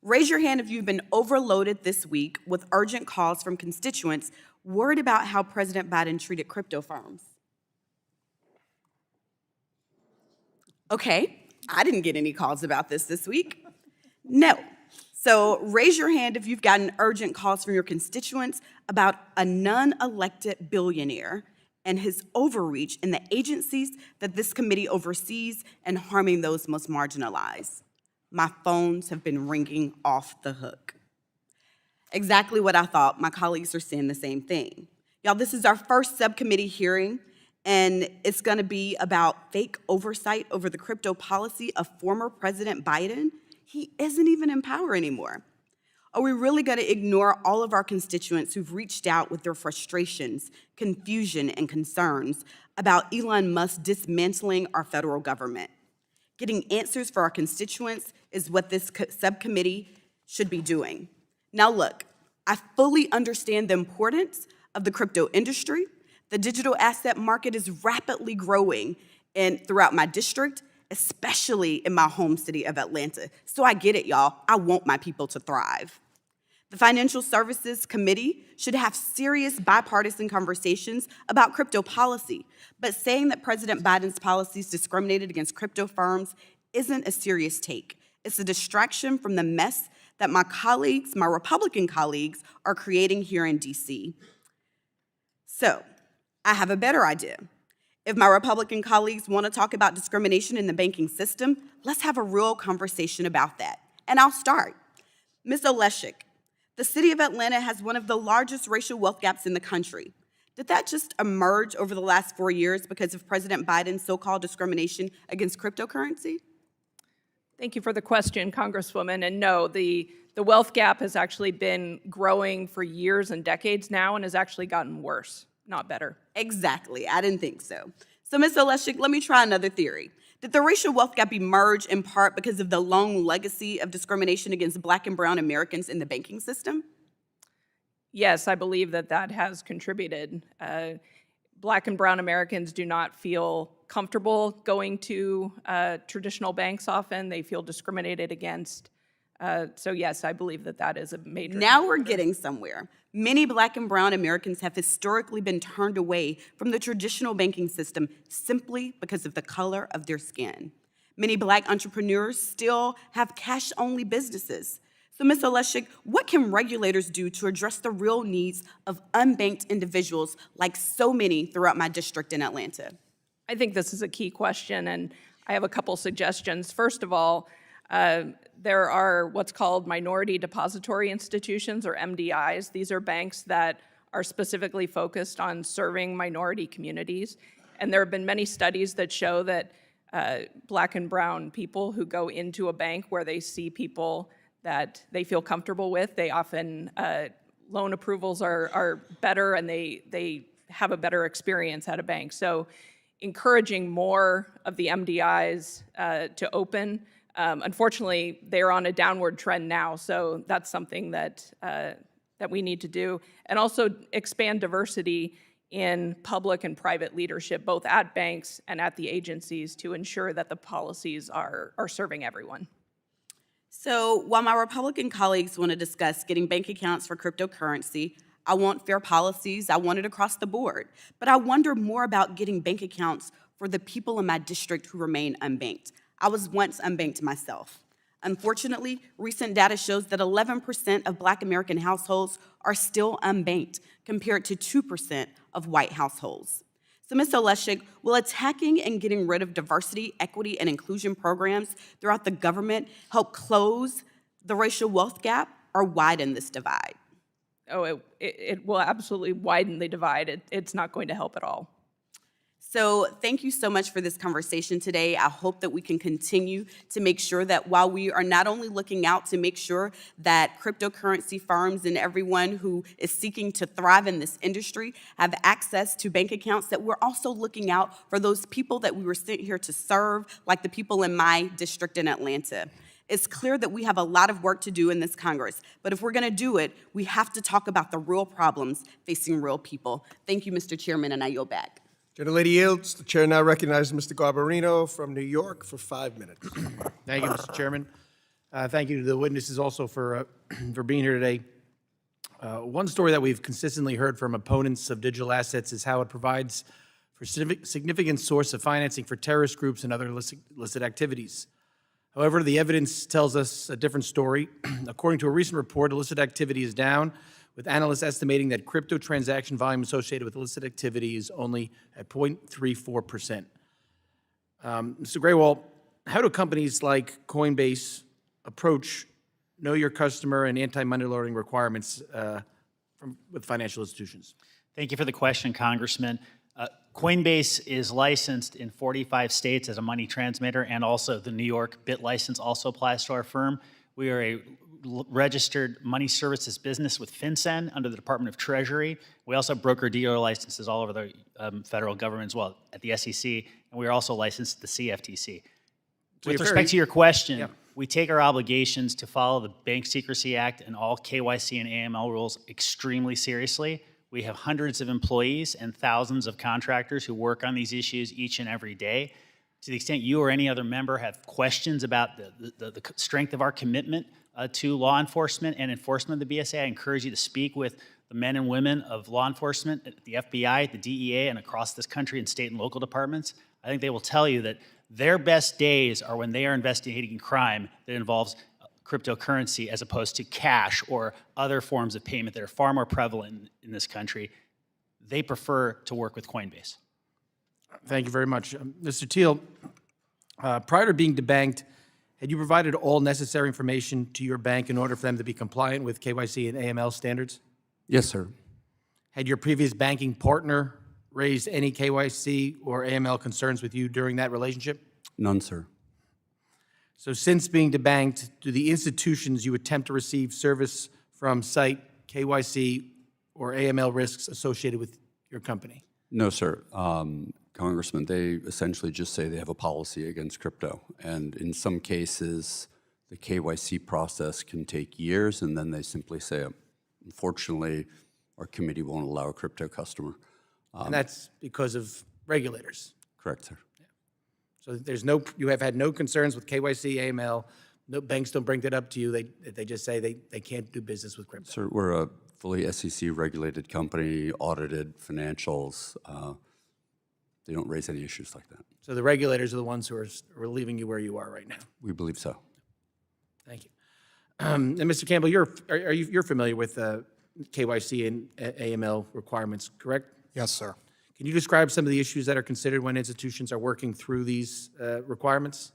Raise your hand if you've been overloaded this week with urgent calls from constituents worried about how President Biden treated crypto firms. Okay, I didn't get any calls about this week. No. So raise your hand if you've gotten urgent calls from your constituents about a non-elected billionaire and his overreach in the agencies that this committee oversees and harming those most marginalized. My phones have been ringing off the hook. Exactly what I thought. My colleagues are saying the same thing. Y'all, this is our first subcommittee hearing, and it's gonna be about fake oversight over the crypto policy of former President Biden. He isn't even in power anymore. Are we really gonna ignore all of our constituents who've reached out with their frustrations, confusion, and concerns about Elon Musk dismantling our federal government? Getting answers for our constituents is what this subcommittee should be doing. Now look, I fully understand the importance of the crypto industry. The digital asset market is rapidly growing throughout my district, especially in my home city of Atlanta. So I get it, y'all. I want my people to thrive. The Financial Services Committee should have serious bipartisan conversations about crypto policy, but saying that President Biden's policies discriminated against crypto firms isn't a serious take. It's a distraction from the mess that my colleagues, my Republican colleagues, are creating here in DC. So, I have a better idea. If my Republican colleagues want to talk about discrimination in the banking system, let's have a real conversation about that. And I'll start. Ms. Oleshik, the city of Atlanta has one of the largest racial wealth gaps in the country. Did that just emerge over the last 4 years because of President Biden's so-called discrimination against cryptocurrency? Thank you for the question, Congresswoman. And no, the wealth gap has actually been growing for years and decades now and has actually gotten worse, not better. Exactly, I didn't think so. So Ms. Oleshik, let me try another theory. Did the racial wealth gap emerge in part because of the long legacy of discrimination against Black and brown Americans in the banking system? Yes, I believe that that has contributed. Black and brown Americans do not feel comfortable going to traditional banks often. They feel discriminated against. So yes, I believe that that is a major. Now we're getting somewhere. Many Black and brown Americans have historically been turned away from the traditional banking system simply because of the color of their skin. Many Black entrepreneurs still have cash-only businesses. So Ms. Oleshik, what can regulators do to address the real needs of unbanked individuals like so many throughout my district in Atlanta? I think this is a key question, and I have a couple suggestions. First of all, there are what's called minority depository institutions, or MDIs. These are banks that are specifically focused on serving minority communities. And there have been many studies that show that Black and brown people who go into a bank where they see people that they feel comfortable with, they often, loan approvals are better and they have a better experience at a bank. So encouraging more of the MDIs to open. Unfortunately, they're on a downward trend now, so that's something that that we need to do. And also expand diversity in public and private leadership, both at banks and at the agencies, to ensure that the policies are serving everyone. So while my Republican colleagues want to discuss getting bank accounts for cryptocurrency, I want fair policies, I want it across the board. But I wonder more about getting bank accounts for the people in my district who remain unbanked. I was once unbanked myself. Unfortunately, recent data shows that 11% of Black American households are still unbanked, compared to 2% of white households. So Ms. Oleshik, will attacking and getting rid of diversity, equity, and inclusion programs throughout the government help close the racial wealth gap or widen this divide? Oh, it will absolutely widen the divide. It's not going to help at all. So thank you so much for this conversation today. I hope that we can continue to make sure that while we are not only looking out to make sure that cryptocurrency firms and everyone who is seeking to thrive in this industry have access to bank accounts, that we're also looking out for those people that we were sent here to serve, like the people in my district in Atlanta. It's clear that we have a lot of work to do in this Congress, but if we're going to do it, we have to talk about the real problems facing real people. Thank you, Mr. Chairman, and I yield back. Gentlelady yields. The chair now recognizes Mr. Garbarino from New York for 5 minutes. Thank you, Mr. Chairman. Thank you to the witnesses also for being here today. One story that we've consistently heard from opponents of digital assets is how it provides for significant source of financing for terrorist groups and other illicit activities. However, the evidence tells us a different story. According to a recent report, illicit activity is down, with analysts estimating that crypto transaction volume associated with illicit activity is only at 0.34%. Mr. Graywall, how do companies like Coinbase approach know your customer and anti-money laundering requirements with financial institutions? Thank you for the question, Congressman. Coinbase is licensed in 45 states as a money transmitter, and also the New York BIT license also applies to our firm. We are a registered money services business with FinCEN under the Department of Treasury. We also have broker-dealer licenses all over the federal government as well, at the SEC, and we are also licensed at the CFTC. With respect to your question, we take our obligations to follow the Bank Secrecy Act and all KYC and AML rules extremely seriously. We have hundreds of employees and thousands of contractors who work on these issues each and every day. To the extent you or any other member have questions about the strength of our commitment to law enforcement and enforcement of the BSA, I encourage you to speak with the men and women of law enforcement at the FBI, at the DEA, and across this country in state and local departments. I think they will tell you that their best days are when they are investigating crime that involves cryptocurrency as opposed to cash or other forms of payment that are far more prevalent in this country. They prefer to work with Coinbase. Thank you very much. Mr. Teal, prior to being debanked, had you provided all necessary information to your bank in order for them to be compliant with KYC and AML standards? Yes, sir. Had your previous banking partner raised any KYC or AML concerns with you during that relationship? None, sir. So since being debanked, do the institutions you attempt to receive service from cite KYC or AML risks associated with your company? No, sir. Congressman, they essentially just say they have a policy against crypto. And in some cases, the KYC process can take years, and then they simply say, unfortunately, our committee won't allow a crypto customer. And that's because of regulators. Correct, sir. So there's you have had no concerns with KYC, AML. No banks don't bring that up to you. They just say they can't do business with crypto. Sir, we're a fully SEC-regulated company, audited financials. They don't raise any issues like that. So the regulators are the ones who are leaving you where you are right now. We believe so. Thank you. And Mr. Campbell, you're familiar with KYC and AML requirements, correct? Yes, sir. Can you describe some of the issues that are considered when institutions are working through these requirements?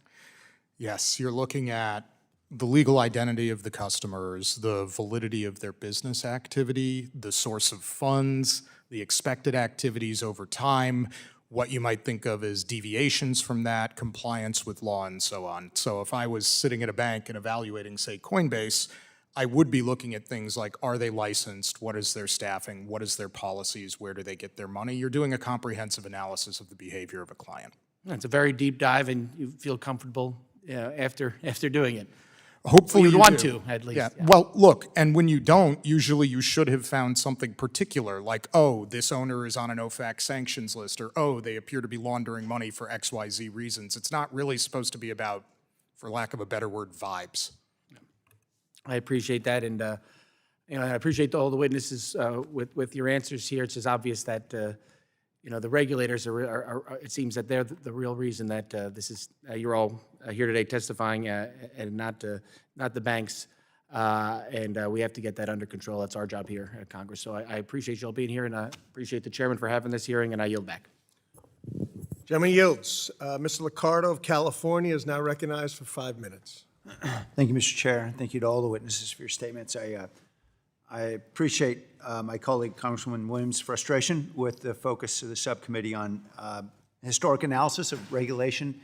Yes, you're looking at the legal identity of the customers, the validity of their business activity, the source of funds, the expected activities over time, what you might think of as deviations from that, compliance with law, and so on. So if I was sitting at a bank and evaluating, say, Coinbase, I would be looking at things like, are they licensed? What is their staffing? What is their policies? Where do they get their money? You're doing a comprehensive analysis of the behavior of a client. It's a very deep dive, and you feel comfortable after doing it. Hopefully you want to, at least. Yeah. Well, look, and when you don't, usually you should have found something particular, like, oh, this owner is on an OFAC sanctions list, or, oh, they appear to be laundering money for XYZ reasons. It's not really supposed to be about, for lack of a better word, vibes. I appreciate that, and I appreciate all the witnesses with your answers here. It's just obvious that the regulators are. It seems that they're the real reason that this is. You're all here today testifying, and not the banks. And we have to get that under control. That's our job here at Congress. So I appreciate you all being here, and I appreciate the chairman for having this hearing. And I yield back. Gentleman yields. Mr. Liccardo of California is now recognized for 5 minutes. Thank you, Mr. Chair. Thank you to all the witnesses for your statements. I appreciate my colleague Congresswoman Williams' frustration with the focus of the subcommittee on historic analysis of regulation,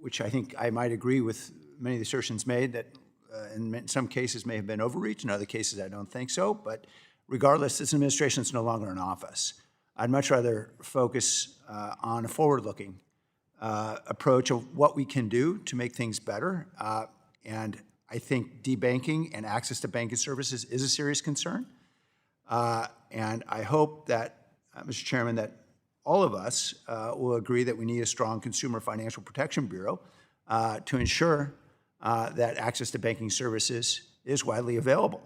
which I think I might agree with many of the assertions made that in some cases may have been overreach, in other cases I don't think so, but regardless, this administration is no longer in office. I'd much rather focus on a forward-looking approach of what we can do to make things better. And I think debanking and access to banking services is a serious concern. And I hope that, Mr. Chairman, that all of us will agree that we need a strong Consumer Financial Protection Bureau to ensure that access to banking services is widely available,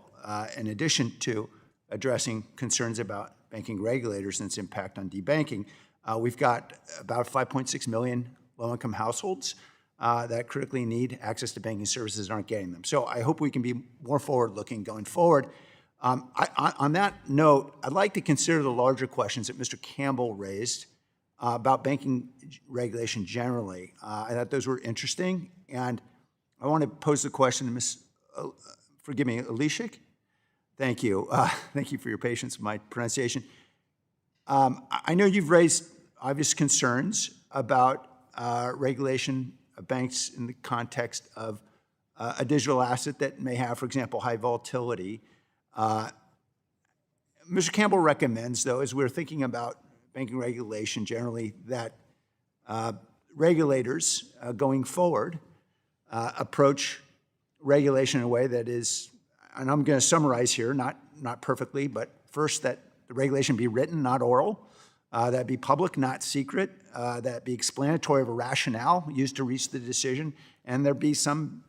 in addition to addressing concerns about banking regulators and its impact on debanking. We've got about 5.6 million low-income households that critically need access to banking services and aren't getting them. So I hope we can be more forward-looking going forward. On that note, I'd like to consider the larger questions that Mr. Campbell raised about banking regulation generally. I thought those were interesting, and I want to pose the question to Ms. Oleshik. Thank you. Thank you for your patience with my pronunciation. I know you've raised obvious concerns about regulation of banks in the context of a digital asset that may have, for example, high volatility. Mr. Campbell recommends, though, as we're thinking about banking regulation generally, that regulators going forward approach regulation in a way that is, and I'm going to summarize here, not perfectly, but first that the regulation be written, not oral, that be public, not secret, that be explanatory of a rationale used to reach the decision, and there be some,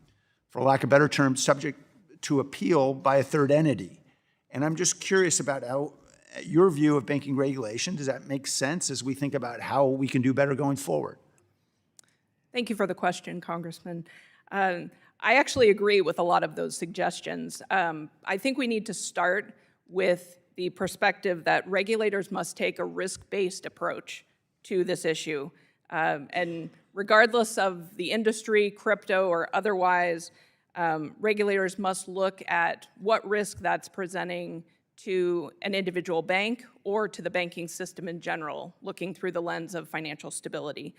for lack of a better term, subject to appeal by a third entity. And I'm just curious about how your view of banking regulation, does that make sense as we think about how we can do better going forward? Thank you for the question, Congressman. I actually agree with a lot of those suggestions. I think we need to start with the perspective that regulators must take a risk-based approach to this issue. And regardless of the industry, crypto or otherwise, regulators must look at what risk that's presenting to an individual bank or to the banking system in general, looking through the lens of financial stability.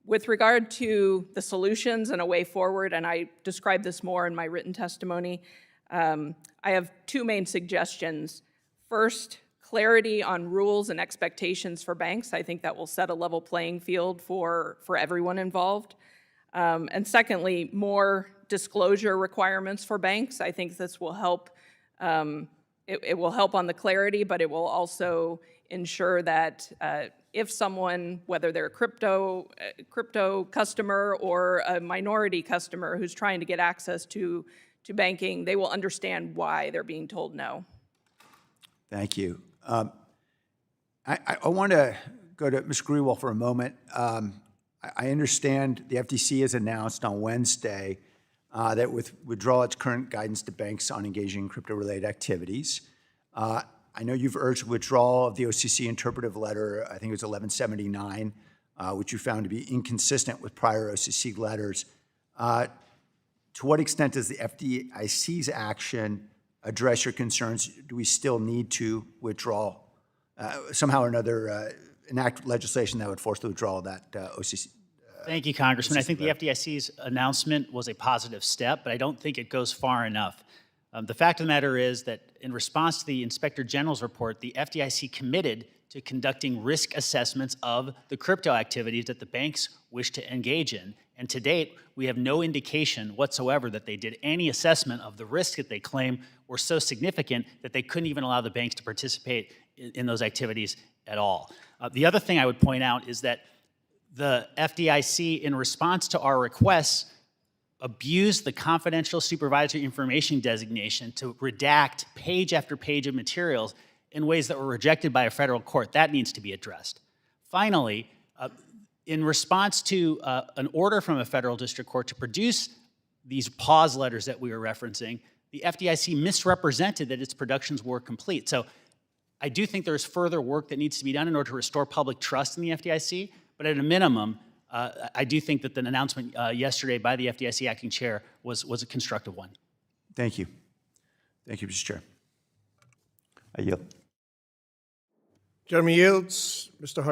With regard to the solutions and a way forward, and I described this more in my written testimony, I have two main suggestions. First, clarity on rules and expectations for banks. I think that will set a level playing field for everyone involved. And secondly, more disclosure requirements for banks. I think this will help. It will help on the clarity, but it will also ensure that if someone, whether they're a crypto customer or a minority customer who's trying to get access to banking, they will understand why they're being told no. Thank you. I want to go to Ms. Grewal for a moment. I understand the FDIC has announced on Wednesday that withdraw its current guidance to banks on engaging in crypto-related activities. I know you've urged withdrawal of the OCC interpretive letter, I think it was 1179, which you found to be inconsistent with prior OCC letters. To what extent does the FDIC's action address your concerns? Do we still need to withdraw somehow or another, enact legislation that would force the withdrawal of that OCC? Thank you, Congressman. I think the FDIC's announcement was a positive step, but I don't think it goes far enough. The fact of the matter is that in response to the Inspector General's report, the FDIC committed to conducting risk assessments of the crypto activities that the banks wish to engage in. And to date, we have no indication whatsoever that they did any assessment of the risks that they claim were so significant that they couldn't even allow the banks to participate in those activities at all. The other thing I would point out is that the FDIC, in response to our requests, abused the confidential supervisory information designation to redact page after page of materials in ways that were rejected by a federal court. That needs to be addressed. Finally, in response to an order from a federal district court to produce these pause letters that we were referencing, the FDIC misrepresented that its productions were complete. So I do think there's further work that needs to be done in order to restore public trust in the FDIC, but at a minimum, I do think that the announcement yesterday by the FDIC acting chair was a constructive one. Thank you. Thank you, Mr. Chair. I yield. Gentleman yields. Mr.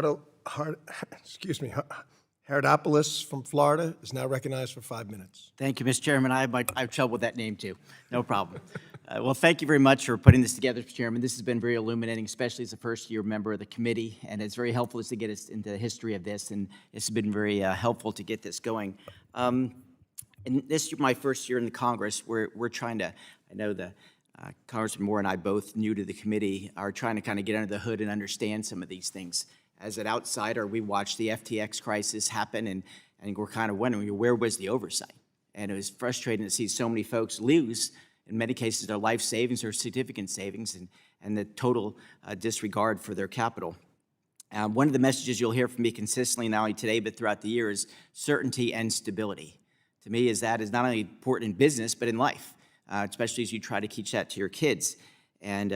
Haradopoulos from Florida is now recognized for 5 minutes. Thank you, Mr. Chairman. I have trouble with that name, too. No problem. Well, thank you very much for putting this together, Mr. Chairman. This has been very illuminating, especially as a first-year member of the committee, and it's very helpful to get us into the history of this, and it's been very helpful to get this going. And this is my first year in the Congress. We're trying to, I know the Congressman Moore and I, both new to the committee, are trying to kind of get under the hood and understand some of these things. As an outsider, we watched the FTX crisis happen, and we're kind of wondering, where was the oversight? And it was frustrating to see so many folks lose, in many cases, their life savings or significant savings, and the total disregard for their capital. One of the messages you'll hear from me consistently, not only today but throughout the year, is certainty and stability. To me, that is not only important in business but in life, especially as you try to teach that to your kids. And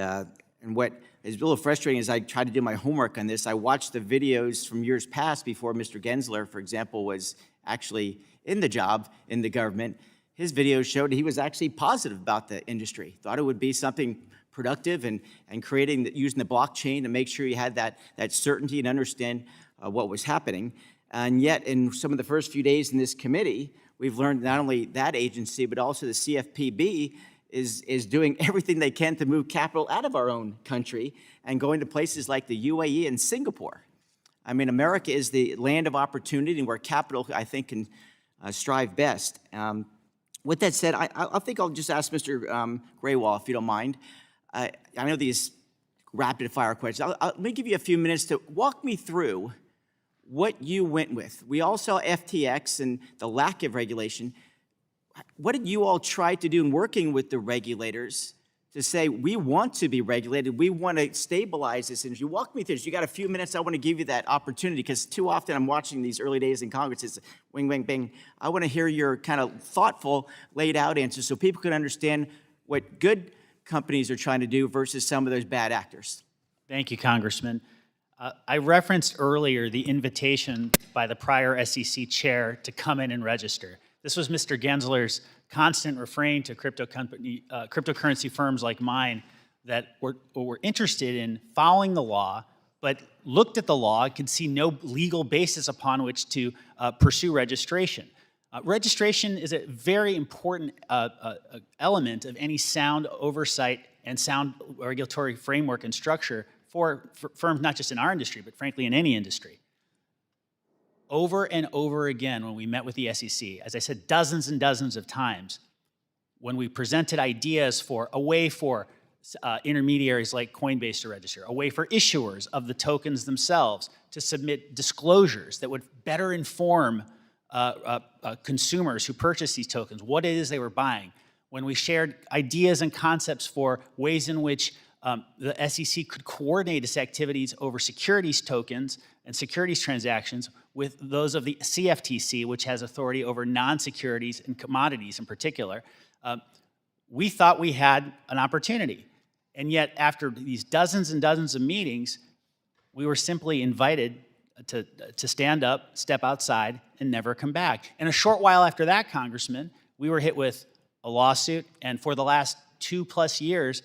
what is a little frustrating is I tried to do my homework on this. I watched the videos from years past before Mr. Gensler, for example, was actually in the job in the government. His videos showed he was actually positive about the industry, thought it would be something productive and using the blockchain to make sure you had that certainty and understand what was happening. And yet, in some of the first few days in this committee, we've learned not only that agency, but also the CFPB is doing everything they can to move capital out of our own country and going to places like the UAE and Singapore. I mean, America is the land of opportunity and where capital, I think, can strive best. With that said, I think I'll just ask Mr. Graywall, if you don't mind. I know these rapid-fire questions. Let me give you a few minutes to walk me through what you went with. We all saw FTX and the lack of regulation. What did you all try to do in working with the regulators to say, we want to be regulated, we want to stabilize this industry? Walk me through this. You got a few minutes, I want to give you that opportunity, because too often I'm watching these early days in Congress, it's wing, bang, bang. I want to hear your kind of thoughtful, laid out answers so people can understand what good companies are trying to do versus some of those bad actors. Thank you, Congressman. I referenced earlier the invitation by the prior SEC chair to come in and register. This was Mr. Gensler's constant refrain to cryptocurrency firms like mine that were interested in following the law, but looked at the law, could see no legal basis upon which to pursue registration. Registration is a very important element of any sound oversight and sound regulatory framework and structure for firms, not just in our industry, but frankly in any industry. Over and over again, when we met with the SEC, as I said, dozens and dozens of times, when we presented ideas for a way for intermediaries like Coinbase to register, a way for issuers of the tokens themselves to submit disclosures that would better inform consumers who purchase these tokens, what it is they were buying, when we shared ideas and concepts for ways in which the SEC could coordinate its activities over securities tokens and securities transactions with those of the CFTC, which has authority over non-securities and commodities in particular, we thought we had an opportunity. And yet, after these dozens and dozens of meetings, we were simply invited to stand up, step outside, and never come back. And a short while after that, Congressman, we were hit with a lawsuit, and for the last 2+ years,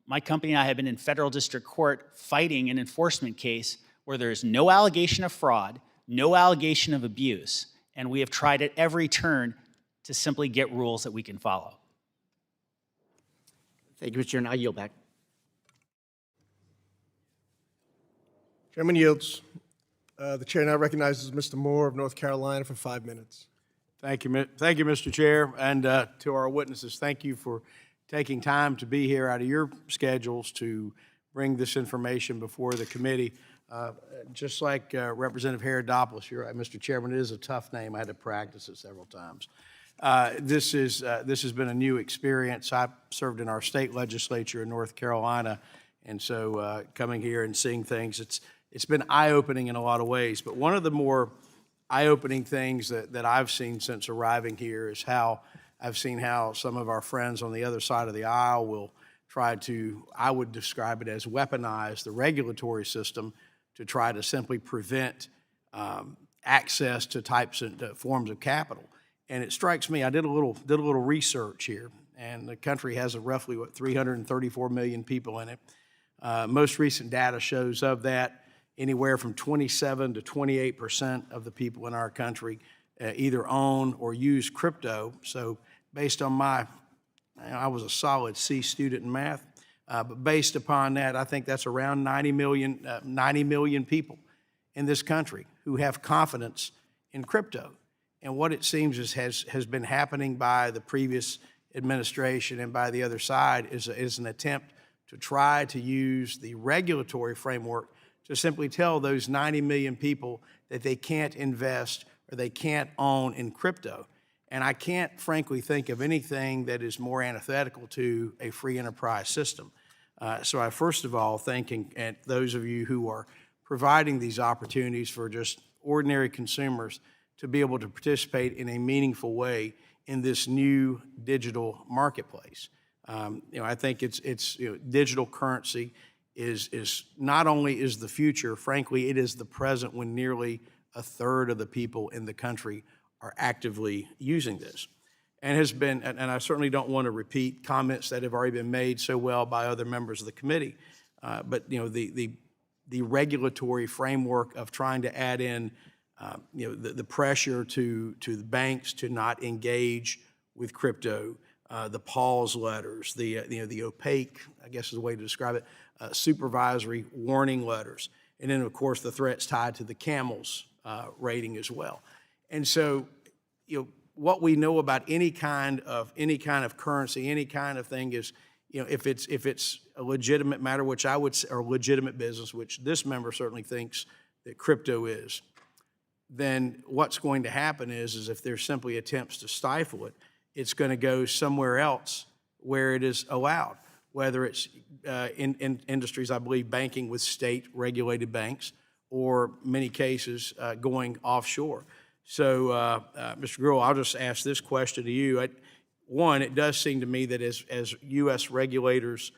my company and I have been in federal district court fighting an enforcement case where there is no allegation of fraud, no allegation of abuse, and we have tried at every turn to simply get rules that we can follow. Thank you, Mr. Chairman. I yield back. Chairman yields. The chair now recognizes Mr. Moore of North Carolina for 5 minutes. Thank you, Mr. Chair, and to our witnesses, thank you for taking time to be here out of your schedules to bring this information before the committee. Just like Representative Herodopoulos, you're right, Mr. Chairman, it is a tough name. I had to practice it several times. This has been a new experience. I served in our state legislature in North Carolina, and so coming here and seeing things, it's been eye-opening in a lot of ways. But one of the more eye-opening things that I've seen since arriving here is how I've seen how some of our friends on the other side of the aisle will try to, I would describe it as weaponize the regulatory system to try to simply prevent access to types and forms of capital. And it strikes me, I did a little research here, and the country has roughly, 334 million people in it. Most recent data shows of that, anywhere from 27 to 28% of the people in our country either own or use crypto. So based on my I was a solid C student in math, but based upon that, I think that's around 90 million people in this country who have confidence in crypto. And what it seems has been happening by the previous administration and by the other side is an attempt to try to use the regulatory framework to simply tell those 90 million people that they can't invest or they can't own in crypto. And I can't frankly think of anything that is more antithetical to a free enterprise system. So I first of all thank those of you who are providing these opportunities for just ordinary consumers to be able to participate in a meaningful way in this new digital marketplace. I think it's digital currency is not only is the future, frankly, it is the present when nearly a third of the people in the country are actively using this. And I certainly don't want to repeat comments that have already been made so well by other members of the committee, but the regulatory framework of trying to add in the pressure to the banks to not engage with crypto, the pause letters, the opaque, I guess is the way to describe it, supervisory warning letters, and then of course the threats tied to the CAMELS rating as well. And so, what we know about any kind of currency, any kind of thing is, if it's a legitimate matter, which I would say, or legitimate business, which this member certainly thinks that crypto is, then what's going to happen is if there's simply attempts to stifle it, it's going to go somewhere else where it is allowed, whether it's in industries, I believe, banking with state-regulated banks, or many cases going offshore. So, Mr. Gruhl, I'll just ask this question to you. One, it does seem to me that as U.S. regulators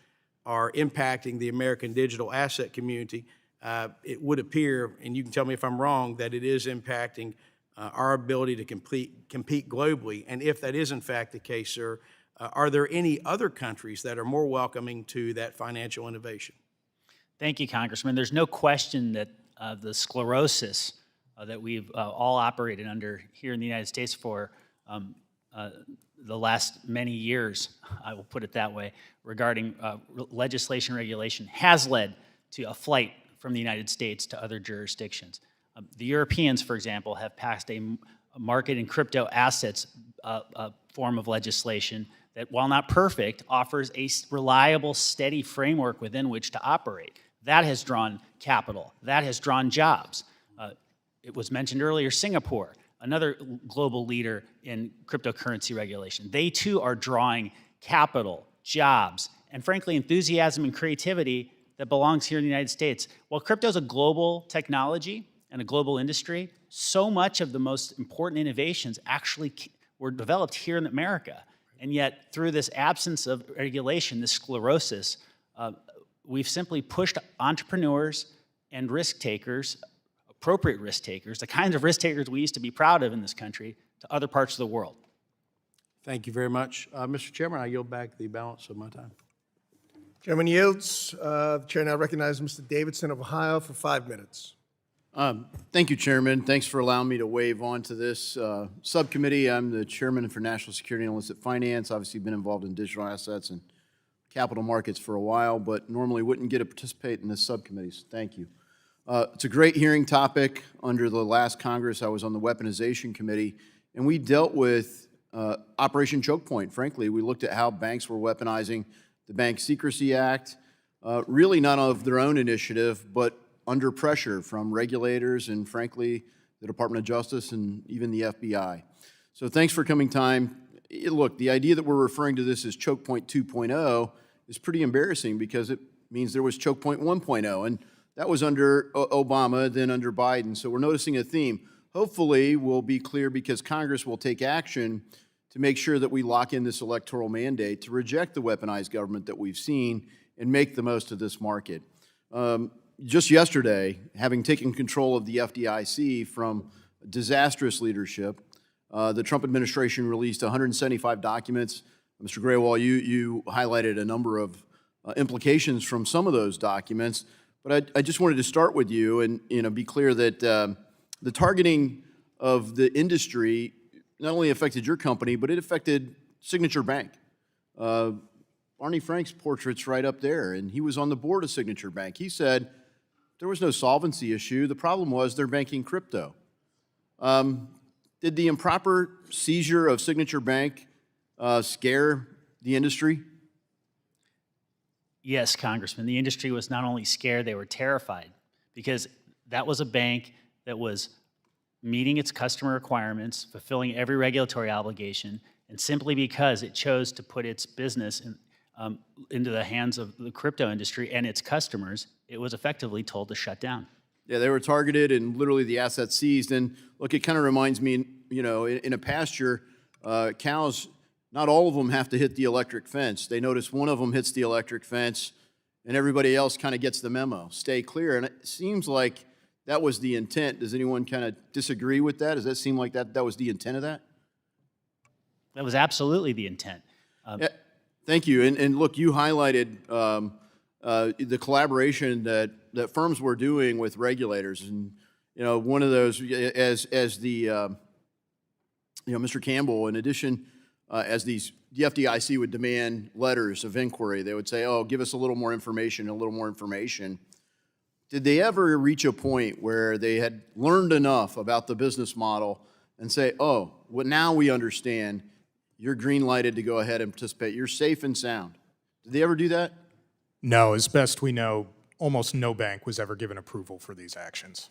are impacting the American digital asset community, it would appear, and you can tell me if I'm wrong, that it is impacting our ability to compete globally. And if that is in fact the case, sir, are there any other countries that are more welcoming to that financial innovation? Thank you, Congressman. There's no question that the sclerosis that we've all operated under here in the United States for the last many years, I will put it that way, regarding legislation regulation has led to a flight from the United States to other jurisdictions. The Europeans, for example, have passed a market in crypto assets form of legislation that, while not perfect, offers a reliable, steady framework within which to operate. That has drawn capital. That has drawn jobs. It was mentioned earlier, Singapore, another global leader in cryptocurrency regulation. They too are drawing capital, jobs, and frankly, enthusiasm and creativity that belongs here in the United States. While crypto is a global technology and a global industry, so much of the most important innovations actually were developed here in America. And yet, through this absence of regulation, this sclerosis, we've simply pushed entrepreneurs and risk takers, appropriate risk takers, the kinds of risk takers we used to be proud of in this country, to other parts of the world. Thank you very much. Mr. Chairman, I yield back the balance of my time. Chairman yields. The chair now recognizes Mr. Davidson of Ohio for 5 minutes. Thank you, Chairman. Thanks for allowing me to wave on to this subcommittee. I'm the chairman for National Security and Illicit Finance. Obviously been involved in digital assets and capital markets for a while, but normally wouldn't get to participate in this subcommittee, so thank you. It's a great hearing topic. Under the last Congress, I was on the Weaponization Committee, and we dealt with Operation Choke Point, frankly. We looked at how banks were weaponizing the Bank Secrecy Act, really not of their own initiative, but under pressure from regulators and, frankly, the Department of Justice and even the FBI. So thanks for coming time. Look, the idea that we're referring to this as Choke Point 2.0 is pretty embarrassing because it means there was Choke Point 1.0, and that was under Obama, then under Biden. So we're noticing a theme. Hopefully, we'll be clear because Congress will take action to make sure that we lock in this electoral mandate to reject the weaponized government that we've seen and make the most of this market. Just yesterday, having taken control of the FDIC from disastrous leadership, the Trump administration released 175 documents. Mr. Grewal, you highlighted a number of implications from some of those documents, but I just wanted to start with you and be clear that the targeting of the industry not only affected your company, but it affected Signature Bank. Barney Frank's portrait's right up there, and he was on the board of Signature Bank. He said there was no solvency issue. The problem was they're banking crypto. Did the improper seizure of Signature Bank scare the industry? Yes, Congressman. The industry was not only scared, they were terrified because that was a bank that was meeting its customer requirements, fulfilling every regulatory obligation, and simply because it chose to put its business into the hands of the crypto industry and its customers, it was effectively told to shut down. Yeah, they were targeted and literally the assets seized. And look, it kind of reminds me, you know, in a pasture, cows, not all of them have to hit the electric fence. They notice one of them hits the electric fence and everybody else kind of gets the memo. Stay clear. And it seems like that was the intent. Does anyone kind of disagree with that? Does that seem like that was the intent of that? That was absolutely the intent. Yeah, thank you. And look, you highlighted the collaboration that firms were doing with regulators. And, you know, one of those, as the, you know, Mr. Campbell, in addition, as the FDIC would demand letters of inquiry, they would say, oh, give us a little more information, a little more information. Did they ever reach a point where they had learned enough about the business model and say, oh, well, now we understand you're green lighted to go ahead and participate. You're safe and sound. Did they ever do that? No, as best we know, almost no bank was ever given approval for these actions.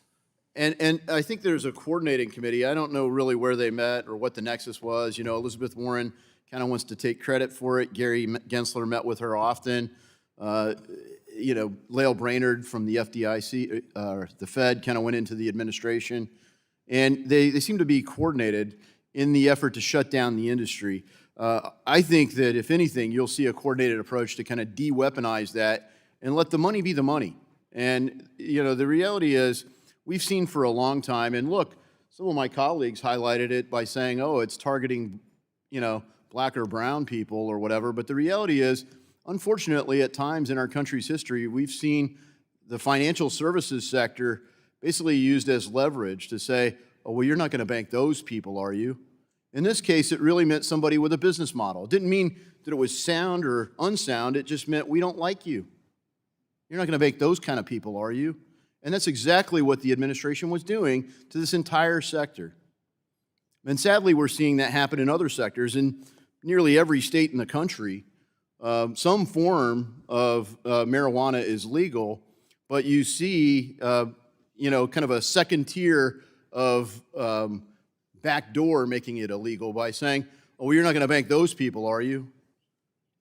And I think there's a coordinating committee. I don't know really where they met or what the nexus was. You know, Elizabeth Warren kind of wants to take credit for it. Gary Gensler met with her often. You know, Lael Brainerd from the FDIC, the Fed, kind of went into the administration. And they seem to be coordinated in the effort to shut down the industry. I think that, if anything, you'll see a coordinated approach to kind of de-weaponize that and let the money be the money. And, you know, the reality is we've seen for a long time, and look, some of my colleagues highlighted it by saying, oh, it's targeting, you know, black or brown people or whatever. But the reality is, unfortunately, at times in our country's history, we've seen the financial services sector basically used as leverage to say, oh, well, you're not going to bank those people, are you? In this case, it really meant somebody with a business model. It didn't mean that it was sound or unsound. It just meant we don't like you. You're not going to bank those kind of people, are you? And that's exactly what the administration was doing to this entire sector. And sadly, we're seeing that happen in other sectors. In nearly every state in the country, some form of marijuana is legal, but you see, you know, kind of a second tier of backdoor making it illegal by saying, oh, well, you're not going to bank those people, are you?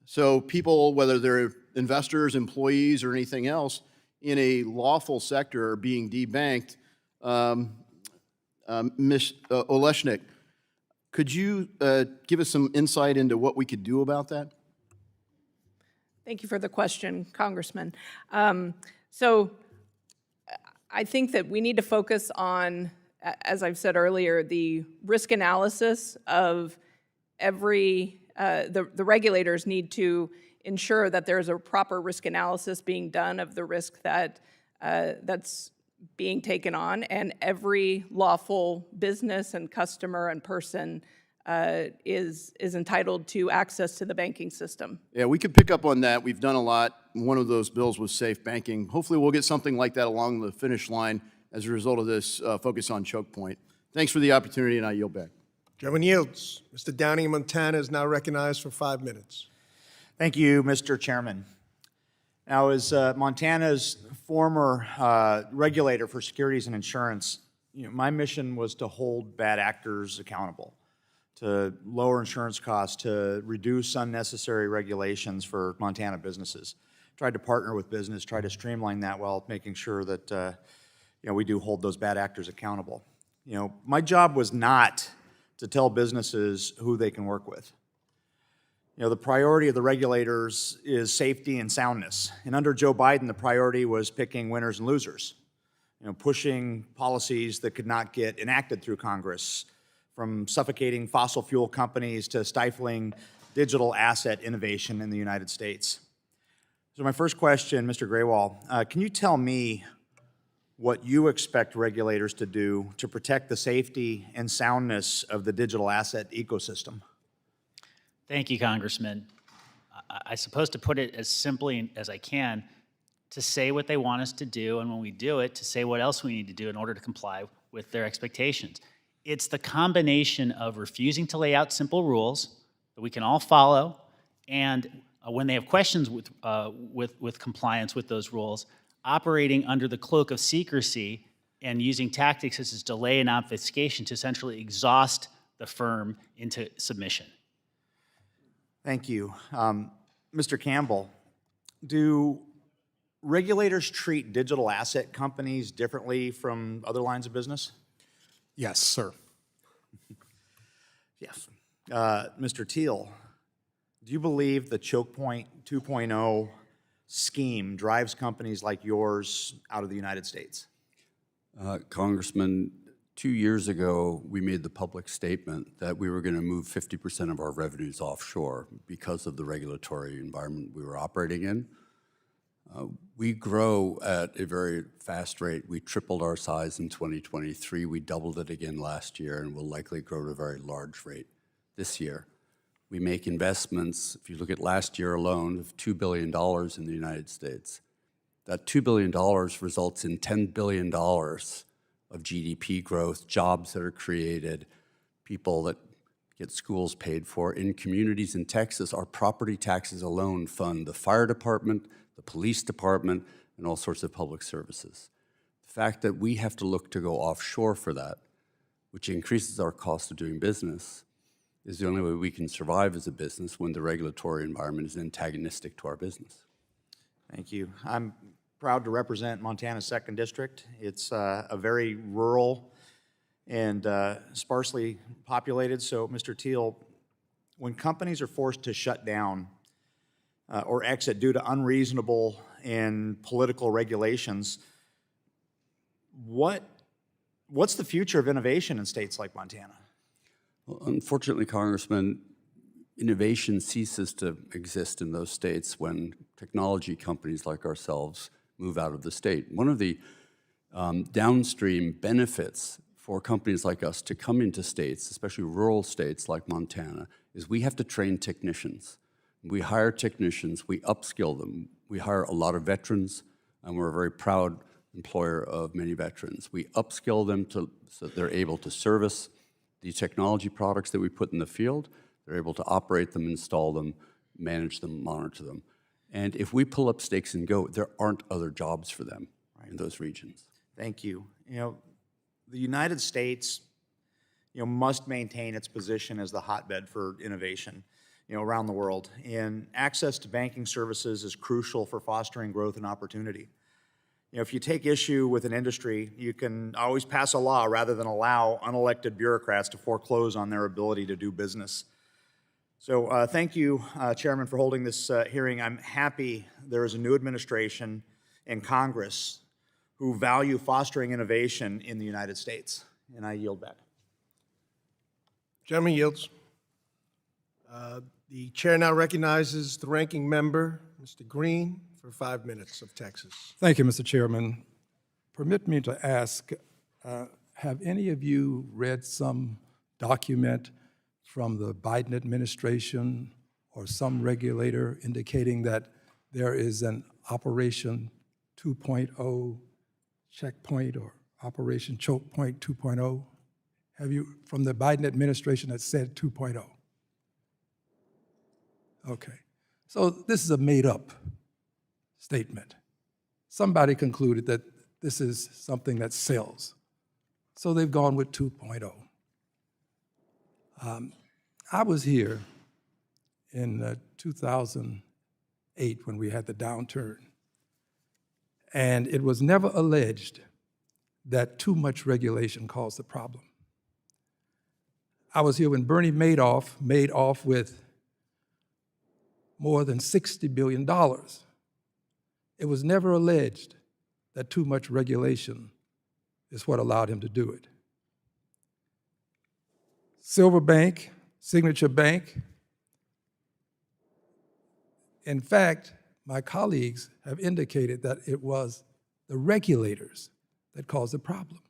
So people, whether they're investors, employees, or anything else, in a lawful sector are being debanked. Ms. Oleshnik, could you give us some insight into what we could do about that? Thank you for the question, Congressman. So I think that we need to focus on, as I've said earlier, the risk analysis of every, the regulators need to ensure that there's a proper risk analysis being done of the risk that that's being taken on, and every lawful business and customer and person is entitled to access to the banking system. Yeah, we could pick up on that. We've done a lot. One of those bills was safe banking. Hopefully we'll get something like that along the finish line as a result of this focus on choke point. Thanks for the opportunity, and I yield back. Chairman yields. Mr. Downing of Montana is now recognized for 5 minutes. Thank you, Mr. Chairman. Now, as Montana's former regulator for securities and insurance, my mission was to hold bad actors accountable, to lower insurance costs, to reduce unnecessary regulations for Montana businesses. Tried to partner with business, try to streamline that while making sure that we do hold those bad actors accountable. My job was not to tell businesses who they can work with. The priority of the regulators is safety and soundness. And under Joe Biden, the priority was picking winners and losers, pushing policies that could not get enacted through Congress, from suffocating fossil fuel companies to stifling digital asset innovation in the United States. So my first question, Mr. Grewal, can you tell me what you expect regulators to do to protect the safety and soundness of the digital asset ecosystem? Thank you, Congressman. I suppose to put it as simply as I can, to say what they want us to do, and when we do it, to say what else we need to do in order to comply with their expectations. It's the combination of refusing to lay out simple rules that we can all follow, and when they have questions with compliance with those rules, operating under the cloak of secrecy and using tactics such as delay and obfuscation to essentially exhaust the firm into submission. Thank you. Mr. Campbell, do regulators treat digital asset companies differently from other lines of business? Yes, sir. Yes. Mr. Teal, do you believe the Choke Point 2.0 scheme drives companies like yours out of the United States? Congressman, 2 years ago, we made the public statement that we were going to move 50% of our revenues offshore because of the regulatory environment we were operating in. We grow at a very fast rate. We tripled our size in 2023. We doubled it again last year, and will likely grow at a very large rate this year. We make investments, if you look at last year alone, of $2 billion in the United States. That $2 billion results in $10 billion of GDP growth, jobs that are created, people that get schools paid for. In communities in Texas, our property taxes alone fund the fire department, the police department, and all sorts of public services. The fact that we have to look to go offshore for that, which increases our cost of doing business, is the only way we can survive as a business when the regulatory environment is antagonistic to our business. Thank you. I'm proud to represent Montana's 2nd District. It's a very rural and sparsely populated. So, Mr. Teal, when companies are forced to shut down or exit due to unreasonable and political regulations, what's the future of innovation in states like Montana? Well, unfortunately, Congressman, innovation ceases to exist in those states when technology companies like ourselves move out of the state. One of the downstream benefits for companies like us to come into states, especially rural states like Montana, is we have to train technicians. We hire technicians, we upskill them. We hire a lot of veterans, and we're a very proud employer of many veterans. We upskill them so that they're able to service the technology products that we put in the field. They're able to operate them, install them, manage them, monitor them. And if we pull up stakes and go, there aren't other jobs for them in those regions. Thank you. You know, the United States, must maintain its position as the hotbed for innovation, around the world. And access to banking services is crucial for fostering growth and opportunity. If you take issue with an industry, you can always pass a law rather than allow unelected bureaucrats to foreclose on their ability to do business. So thank you, Chairman, for holding this hearing. I'm happy there is a new administration in Congress who value fostering innovation in the United States. And I yield back. Gentleman yields. The chair now recognizes the ranking member, Mr. Green, for 5 minutes of Texas. Thank you, Mr. Chairman. Permit me to ask, have any of you read some document from the Biden administration or some regulator indicating that there is an Operation 2.0 checkpoint or Operation Choke Point 2.0? Have you, from the Biden administration that said 2.0? Okay, so this is a made-up statement. Somebody concluded that this is something that sells, so they've gone with 2.0. I was here in 2008 when we had the downturn, and it was never alleged that too much regulation caused the problem. I was here when Bernie Madoff made off with more than $60 billion. It was never alleged that too much regulation is what allowed him to do it. Silver Bank, Signature Bank. In fact, my colleagues have indicated that it was the regulators that caused the problem.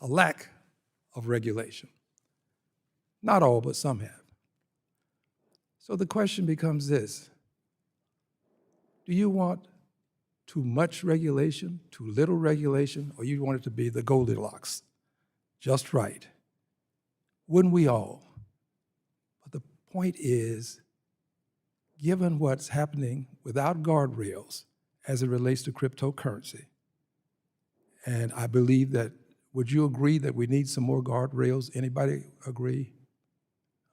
A lack of regulation. Not all, but some have. So the question becomes this: do you want too much regulation, too little regulation, or you want it to be the Goldilocks, just right? Wouldn't we all? But the point is, given what's happening without guardrails as it relates to cryptocurrency, and I believe that, would you agree that we need some more guardrails? Anybody agree?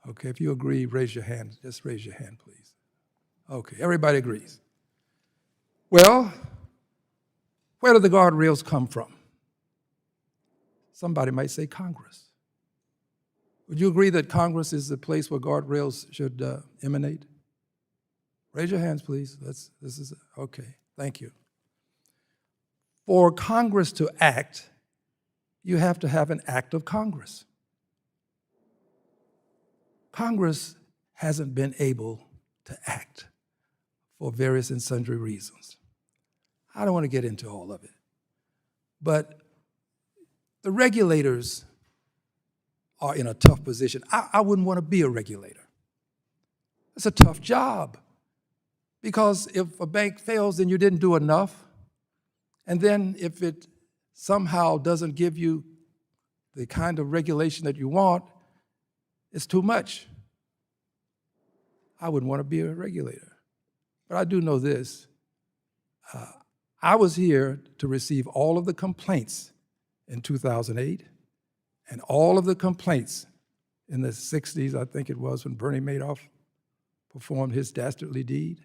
Okay, if you agree, raise your hand. Just raise your hand, please. Okay, everybody agrees. Well, where do the guardrails come from? Somebody might say Congress. Would you agree that Congress is the place where guardrails should emanate? Raise your hands, please. Okay, thank you. For Congress to act, you have to have an act of Congress. Congress hasn't been able to act for various and sundry reasons. I don't want to get into all of it. But the regulators are in a tough position. I wouldn't want to be a regulator. It's a tough job, because if a bank fails, then you didn't do enough. And then if it somehow doesn't give you the kind of regulation that you want, it's too much. I wouldn't want to be a regulator. But I do know this. I was here to receive all of the complaints in 2008 and all of the complaints in the 60s, I think it was, when Bernie Madoff performed his dastardly deed.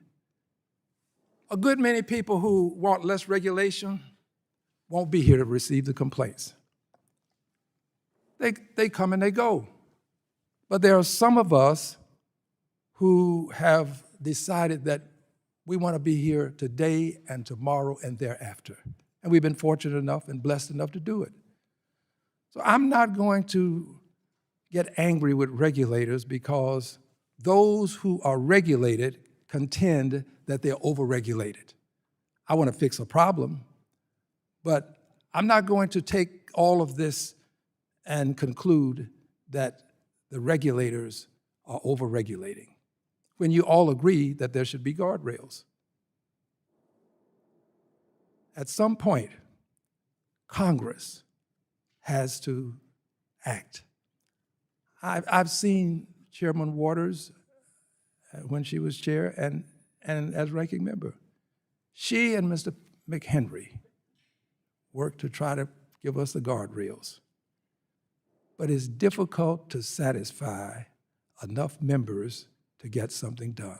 A good many people who want less regulation won't be here to receive the complaints. They come and they go. But there are some of us who have decided that we want to be here today and tomorrow and thereafter. And we've been fortunate enough and blessed enough to do it. So I'm not going to get angry with regulators because those who are regulated contend that they're overregulated. I want to fix a problem, but I'm not going to take all of this and conclude that the regulators are overregulating, when you all agree that there should be guardrails. At some point, Congress has to act. I've seen Chairman Waters when she was chair and as ranking member. She and Mr. McHenry worked to try to give us the guardrails. But it's difficult to satisfy enough members to get something done.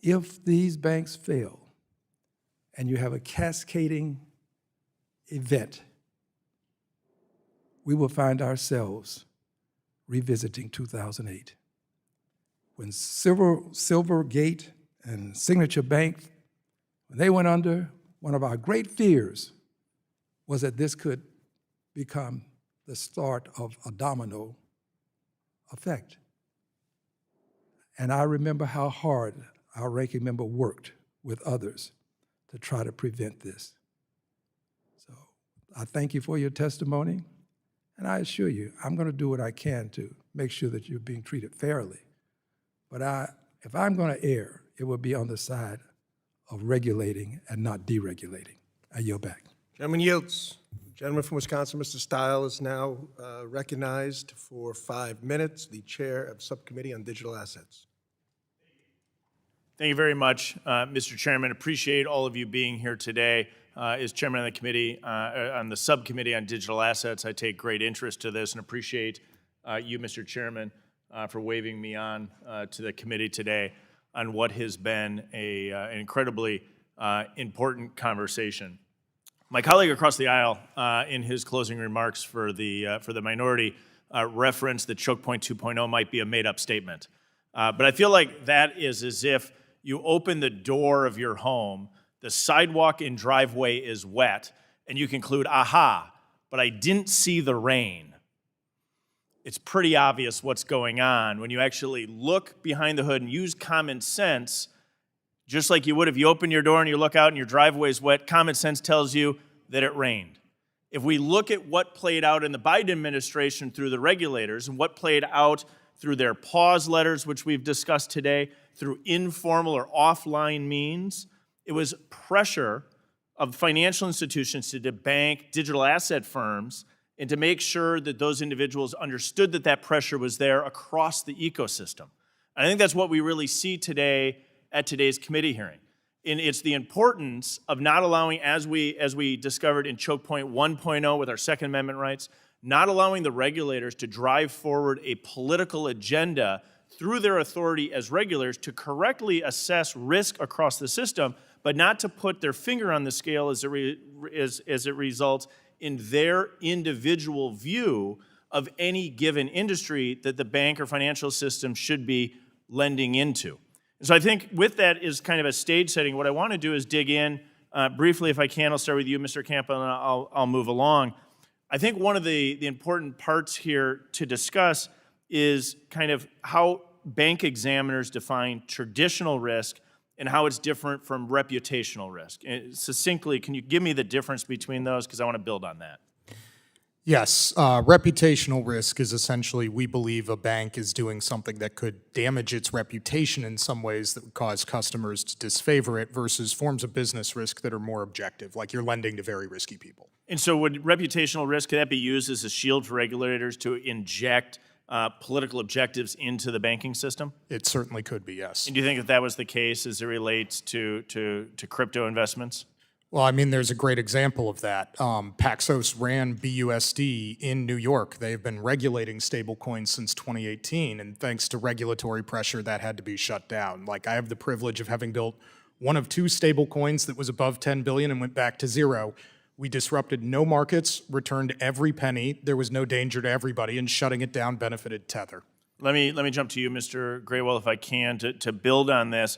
If these banks fail and you have a cascading event, we will find ourselves revisiting 2008. When Silvergate and Signature Bank, when they went under, one of our great fears was that this could become the start of a domino effect. And I remember how hard our ranking member worked with others to try to prevent this. So I thank you for your testimony, and I assure you, I'm going to do what I can to make sure that you're being treated fairly. But if I'm going to err, it will be on the side of regulating and not deregulating. I yield back. Gentleman yields. Gentleman from Wisconsin, Mr. Stile, is now recognized for 5 minutes, the chair of Subcommittee on Digital Assets. Thank you very much, Mr. Chairman. Appreciate all of you being here today. As chairman of the committee, on the subcommittee on digital assets, I take great interest to this and appreciate you, Mr. Chairman, for waving me on to the committee today on what has been an incredibly important conversation. My colleague across the aisle, in his closing remarks for the minority, referenced that Choke Point 2.0 might be a made-up statement. But I feel like that is as if you open the door of your home, the sidewalk and driveway is wet, and you conclude, aha, but I didn't see the rain. It's pretty obvious what's going on when you actually look behind the hood and use common sense, just like you would if you open your door and you look out and your driveway is wet. Common sense tells you that it rained. If we look at what played out in the Biden administration through the regulators and what played out through their pause letters, which we've discussed today, through informal or offline means, it was pressure of financial institutions to debank digital asset firms and to make sure that those individuals understood that that pressure was there across the ecosystem. I think that's what we really see today at today's committee hearing. And it's the importance of not allowing, as we discovered in choke point 1.0 with our Second Amendment rights, not allowing the regulators to drive forward a political agenda through their authority as regulators to correctly assess risk across the system, but not to put their finger on the scale as it results in their individual view of any given industry that the bank or financial system should be lending into. And so I think with that is kind of a stage setting. What I want to do is dig in briefly, if I can. I'll start with you, Mr. Campa, and I'll move along. I think one of the important parts here to discuss is kind of how bank examiners define traditional risk and how it's different from reputational risk. And succinctly, can you give me the difference between those? Because I want to build on that. Yes, reputational risk is essentially we believe a bank is doing something that could damage its reputation in some ways that would cause customers to disfavor it versus forms of business risk that are more objective, like you're lending to very risky people. And so would reputational risk, could that be used as a shield for regulators to inject political objectives into the banking system? It certainly could be, yes. And do you think that that was the case as it relates to crypto investments? Well, I mean, there's a great example of that. Paxos ran BUSD in New York. They've been regulating stablecoins since 2018, and thanks to regulatory pressure, that had to be shut down. Like, I have the privilege of having built one of two stablecoins that was above 10 billion and went back to zero. We disrupted no markets, returned every penny. There was no danger to everybody, and shutting it down benefited Tether. Let me jump to you, Mr. Graywell, if I can, to build on this.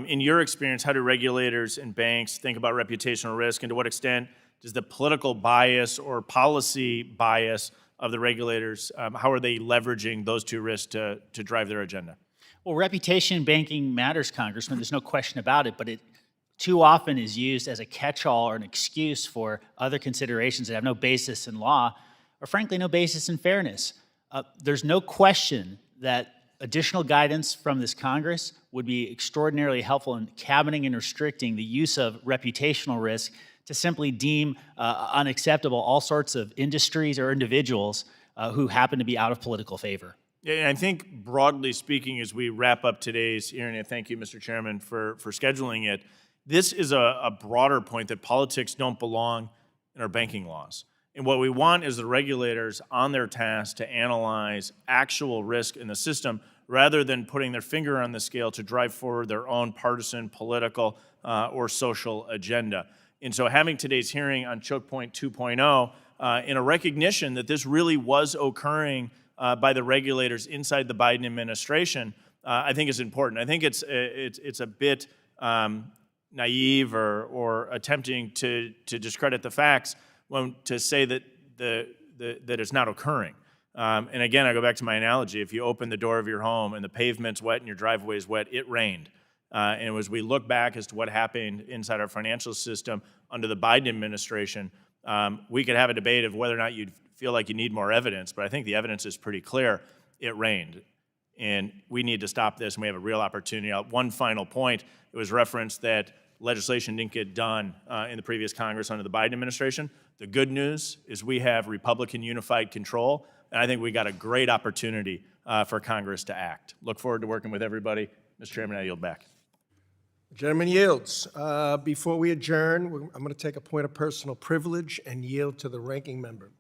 In your experience, how do regulators and banks think about reputational risk, and to what extent does the political bias or policy bias of the regulators, how are they leveraging those two risks to drive their agenda? Well, reputation in banking matters, Congressman. There's no question about it, but it too often is used as a catch-all or an excuse for other considerations that have no basis in law or, frankly, no basis in fairness. There's no question that additional guidance from this Congress would be extraordinarily helpful in cabining and restricting the use of reputational risk to simply deem unacceptable all sorts of industries or individuals who happen to be out of political favor. Yeah, and I think broadly speaking, as we wrap up today's hearing, and thank you, Mr. Chairman, for scheduling it, this is a broader point that politics don't belong in our banking laws. And what we want is the regulators on their task to analyze actual risk in the system rather than putting their finger on the scale to drive forward their own partisan, political, or social agenda. And so having today's hearing on choke point 2.0 in a recognition that this really was occurring by the regulators inside the Biden administration, I think is important. I think it's a bit naive or attempting to discredit the facts when to say that that it's not occurring. And again, I go back to my analogy. If you open the door of your home and the pavement's wet and your driveway is wet, it rained. And as we look back as to what happened inside our financial system under the Biden administration, we could have a debate of whether or not you feel like you need more evidence, but I think the evidence is pretty clear. It rained. And we need to stop this, and we have a real opportunity. One final point, it was referenced that legislation didn't get done in the previous Congress under the Biden administration. The good news is we have Republican unified control, and I think we got a great opportunity for Congress to act. Look forward to working with everybody. Mr. Chairman, I yield back. The gentleman yields. Before we adjourn, I'm going to take a point of personal privilege and yield to the ranking member.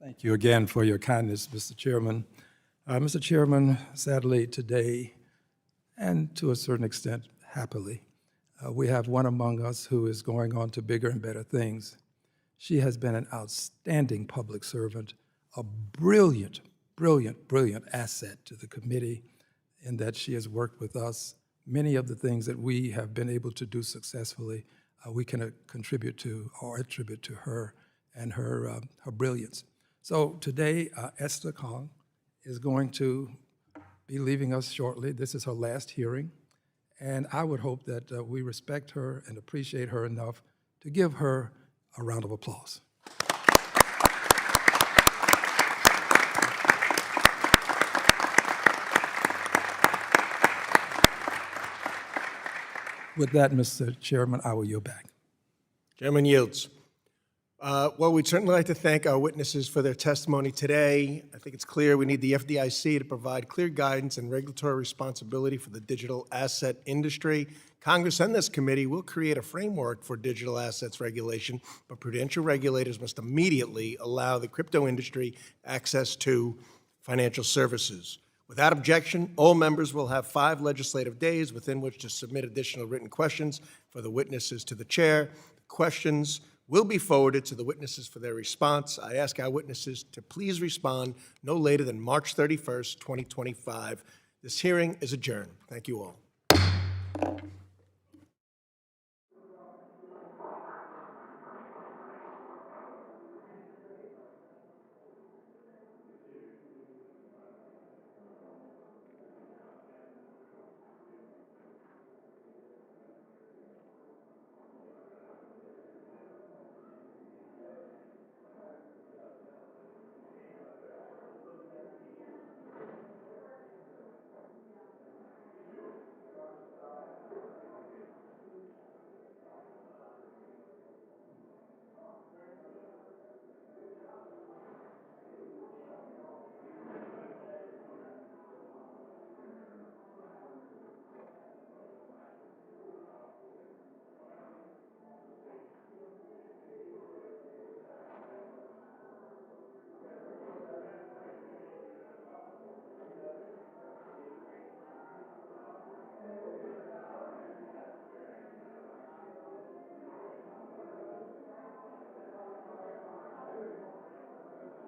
Thank you again for your kindness, Mr. Chairman. Mr. Chairman, sadly today, and to a certain extent happily, we have one among us who is going on to bigger and better things. She has been an outstanding public servant, a brilliant, brilliant, brilliant asset to the committee in that she has worked with us. Many of the things that we have been able to do successfully, we can contribute to or attribute to her and her brilliance. So today, Esther Kong is going to be leaving us shortly. This is her last hearing, and I would hope that we respect her and appreciate her enough to give her a round of applause. With that, Mr. Chairman, I will yield back. Chairman yields. Well, we'd certainly like to thank our witnesses for their testimony today. I think it's clear we need the FDIC to provide clear guidance and regulatory responsibility for the digital asset industry. Congress and this committee will create a framework for digital assets regulation, but prudential regulators must immediately allow the crypto industry access to financial services. Without objection, all members will have 5 legislative days within which to submit additional written questions for the witnesses to the chair. The questions will be forwarded to the witnesses for their response. I ask our witnesses to please respond no later than March 31st, 2025. This hearing is adjourned. Thank you all.